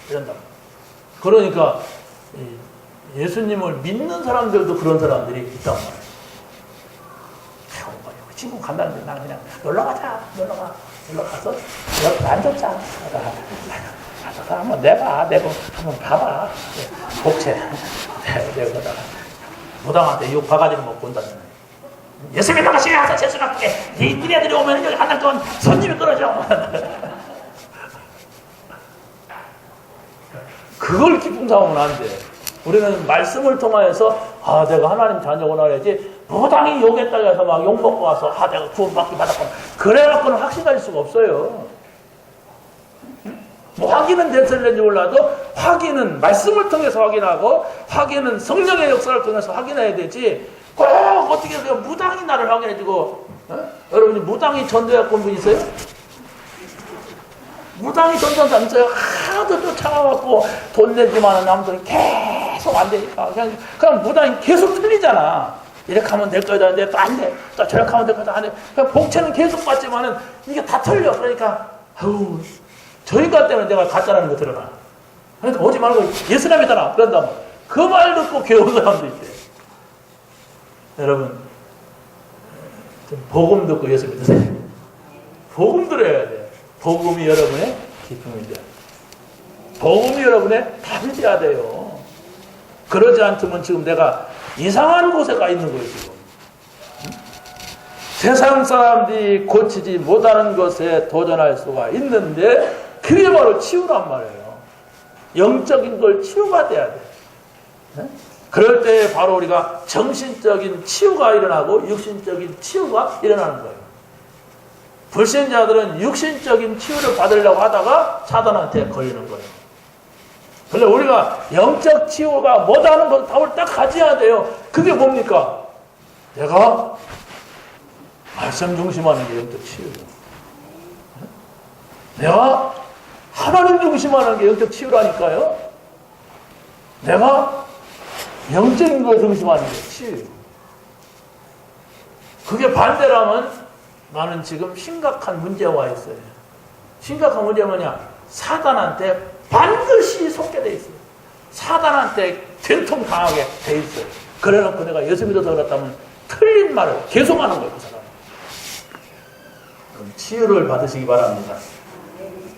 이런다. 그러니까 예수님을 믿는 사람들도 그런 사람들이 있단 말이에요. 친구 간다는데 난 그냥 놀러 가서 여기 앉았자. 앉아서 한번 내고 한번 봐봐. 복채 내고다가 무당한테 욕 바가지를 먹고 온다는 거예요. 예수님 나가시게 하자 재수납게 니네 애들이 오면 여기 한 달 동안 손님이 끊어져. 그걸 기쁨 삼으면 안 돼. 우리는 말씀을 통하여서 내가 하나님 자녀구나 해야지 무당이 욕했다 해서 막 욕먹고 와서 내가 구원받기 받았구나 그래갖고는 확신 가질 수가 없어요. 뭐 확인은 됐을는지 몰라도 확인은 말씀을 통해서 확인하고 확인은 성령의 역사를 통해서 확인해야 되지 꼭 어떻게 그냥 무당이 나를 확인해주고 여러분이 무당이 전도해 본 분 있어요? 무당이 전도한 사람 있어요? 하도 쫓아가갖고 돈 내지만은 남들이 계속 안 되니까 그냥 무당이 계속 틀리잖아. 이렇게 하면 될 거다 하는데 또 안 돼. 또 저렇게 하면 될 거다 안 돼. 그냥 복채는 계속 받지만은 이게 다 틀려. 그러니까 아우 저 인간 때문에 내가 가짜라는 거 들어나. 그러니까 오지 말고 예수님 믿어라. 그런다면 그 말 듣고 괴로운 사람도 있대. 여러분 좀 복음 듣고 예수 믿으세요. 복음 들어야 돼. 복음이 여러분의 기쁨인데 복음이 여러분의 답이어야 돼요. 그러지 않으면 지금 내가 이상한 곳에 가 있는 거예요. 지금 세상 사람들이 고치지 못하는 것에 도전할 수가 있는데 그게 바로 치유란 말이에요. 영적인 걸 치유받아야 돼. 그럴 때 바로 우리가 정신적인 치유가 일어나고 육신적인 치유가 일어나는 거예요. 불신자들은 육신적인 치유를 받으려고 하다가 사단한테 걸리는 거예요. 근데 우리가 영적 치유가 뭐다는 걸 답을 딱 가져야 돼요. 그게 뭡니까? 내가 말씀 중심하는 게 영적 치유예요. 내가 하나님 중심하는 게 영적 치유라니까요. 내가 영적인 걸 중심하는 게 치유예요. 그게 반대라면 나는 지금 심각한 문제에 와 있어요. 심각한 문제가 뭐냐? 사단한테 반드시 속게 돼 있어요. 사단한테 된통 당하게 돼 있어요. 그래놓고 내가 예수 믿어서 그렇다면 틀린 말을 계속하는 거예요. 그 사람. 치유를 받으시기 바랍니다.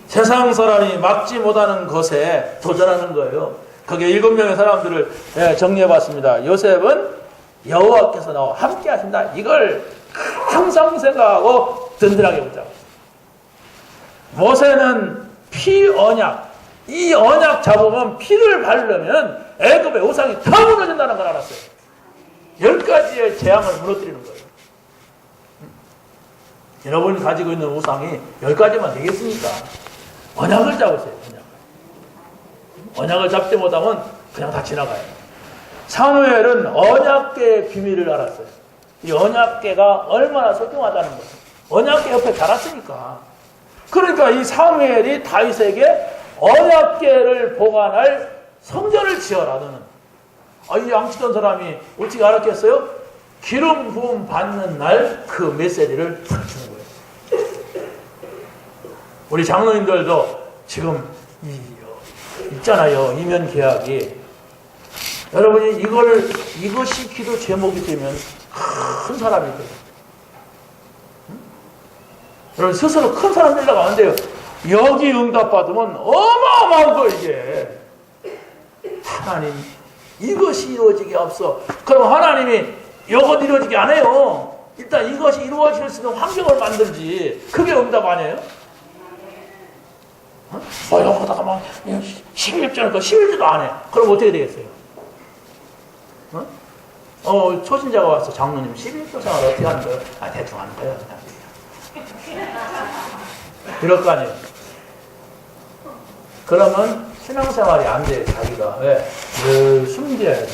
세상 사람이 막지 못하는 것에 도전하는 거예요. 거기에 7명의 사람들을 정리해 봤습니다. 요셉은 여호와께서 나와 함께 하신다. 이걸 항상 생각하고 든든하게 붙잡았어요. 모세는 피 언약. 이 언약 잡으면 피를 바르면 애굽의 우상이 다 무너진다는 걸 알았어요. 10가지의 재앙을 무너뜨리는 거예요. 여러분이 가지고 있는 우상이 10가지만 되겠습니까? 언약을 잡으세요. 언약을 잡지 못하면 그냥 다 지나가요. 사무엘은 언약계의 비밀을 알았어요. 이 언약계가 얼마나 소중하다는 거예요. 언약계 옆에 자랐으니까. 그러니까 이 사무엘이 다윗에게 언약계를 보관할 성전을 지어라 너는. 이 양치던 사람이 어떻게 알았겠어요? 기름 부음 받는 날 그 메시지를 주는 거예요. 우리 장로님들도 지금 있잖아요. 이면 계약이. 여러분이 이것이 기도 제목이 되면 큰 사람이 돼요. 여러분 스스로 큰 사람 되려고 안 돼요. 여기 응답 받으면 어마어마한 거 이게. 하나님 이것이 이루어지게 없어. 그럼 하나님이 이것 이루어지게 안 해요. 일단 이것이 이루어질 수 있는 환경을 만들지. 그게 응답 아니에요? 여기다가 막 11조니까 11조도 안 해. 그럼 어떻게 되겠어요? 초신자가 와서 장로님 11조 생활 어떻게 하는 거예요? 대충 하는 거예요. 이럴 거 아니에요. 그러면 신앙생활이 안 돼, 자기가. 왜? 늘 숨겨야 돼.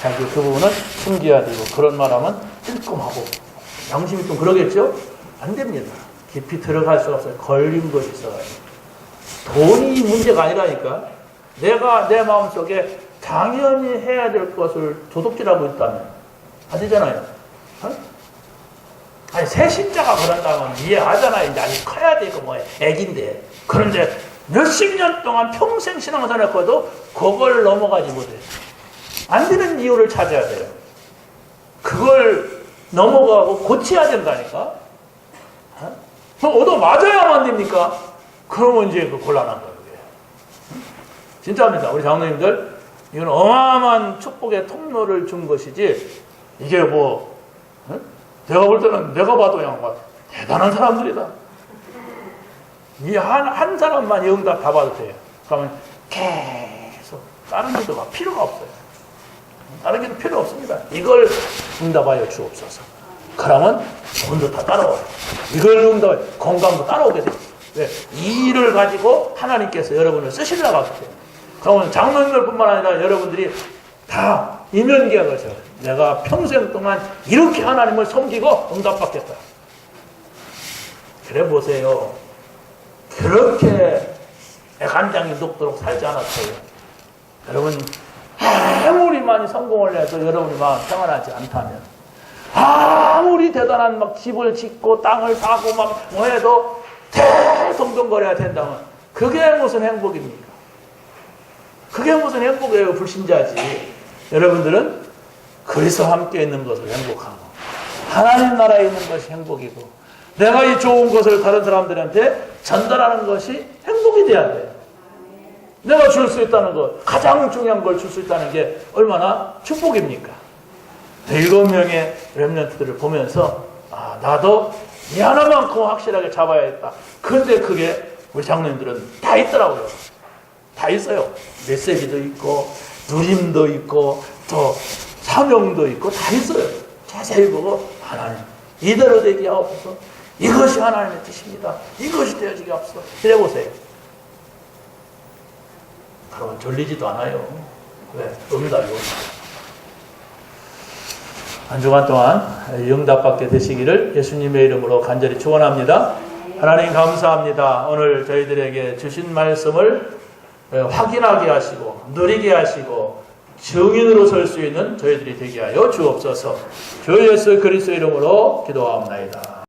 자기 그 부분은 숨겨야 되고, 그런 말 하면 찔끔하고, 양심이 좀 그러겠죠? 안 됩니다. 깊이 들어갈 수가 없어요. 걸린 것이 있어요. 돈이 문제가 아니라니까. 내가 내 마음속에 당연히 해야 될 것을 도둑질하고 있다면, 안 되잖아요. 아니, 새신자가 그런다면 이해하잖아요. 이제 아직 커야 되고, 애기인데. 그런데 몇십 년 동안 평생 신앙생활 했고도 그걸 넘어가지 못해요. 안 되는 이유를 찾아야 돼요. 그걸 넘어가고 고쳐야 된다니까. 그럼 얻어맞아야만 됩니까? 그러면 이제 그 곤란한 거예요. 진짜입니다. 우리 장로님들, 이건 어마어마한 축복의 통로를 준 것이지, 이게 내가 볼 때는 내가 봐도 그냥 대단한 사람들이다. 이 한 사람만 응답 다 봐도 돼요. 그러면 계속 다른 기도가 필요가 없어요. 다른 기도 필요 없습니다. 이걸 응답하여 주옵소서. 그러면 돈도 다 따라와요. 이걸 응답하여 건강도 따라오게 돼요. 왜? 이 일을 가지고 하나님께서 여러분을 쓰시려고 하기 때문에. 그러면 장로님들뿐만 아니라 여러분들이 다 이면계약을 져요. 내가 평생 동안 이렇게 하나님을 섬기고 응답받겠다. 그래 보세요. 그렇게 애간장이 녹도록 살지 않았어요. 여러분 아무리 많이 성공을 해도 여러분이 마음 평안하지 않다면, 아무리 대단한 막 집을 짓고 땅을 사고 막 뭐 해도 대동동거려야 된다면 그게 무슨 행복입니까? 그게 무슨 행복이에요? 불신자지. 여러분들은 그리스도 함께 있는 것을 행복하고 하나님 나라에 있는 것이 행복이고 내가 이 좋은 것을 다른 사람들한테 전달하는 것이 행복이 돼야 돼요. 내가 줄 수 있다는 것, 가장 중요한 걸 줄 수 있다는 게 얼마나 축복입니까? 7명의 렘넌트들을 보면서 나도 이 하나만큼 확실하게 잡아야겠다. 근데 그게 우리 장로님들은 다 있더라고요. 다 있어요. 메시지도 있고 누림도 있고 또 사명도 있고 다 있어요. 자세히 보고 하나님 이대로 되게 하옵소서. 이것이 하나님의 뜻입니다. 이것이 되어지게 하옵소서. 이래 보세요. 여러분 졸리지도 않아요. 왜? 응답이 옵니다. 한 주간 동안 응답받게 되시기를 예수님의 이름으로 간절히 축원합니다. 하나님 감사합니다. 오늘 저희들에게 주신 말씀을 확인하게 하시고 누리게 하시고 증인으로 설 수 있는 저희들이 되게 하여 주옵소서. 주 예수 그리스도 이름으로 기도하옵나이다.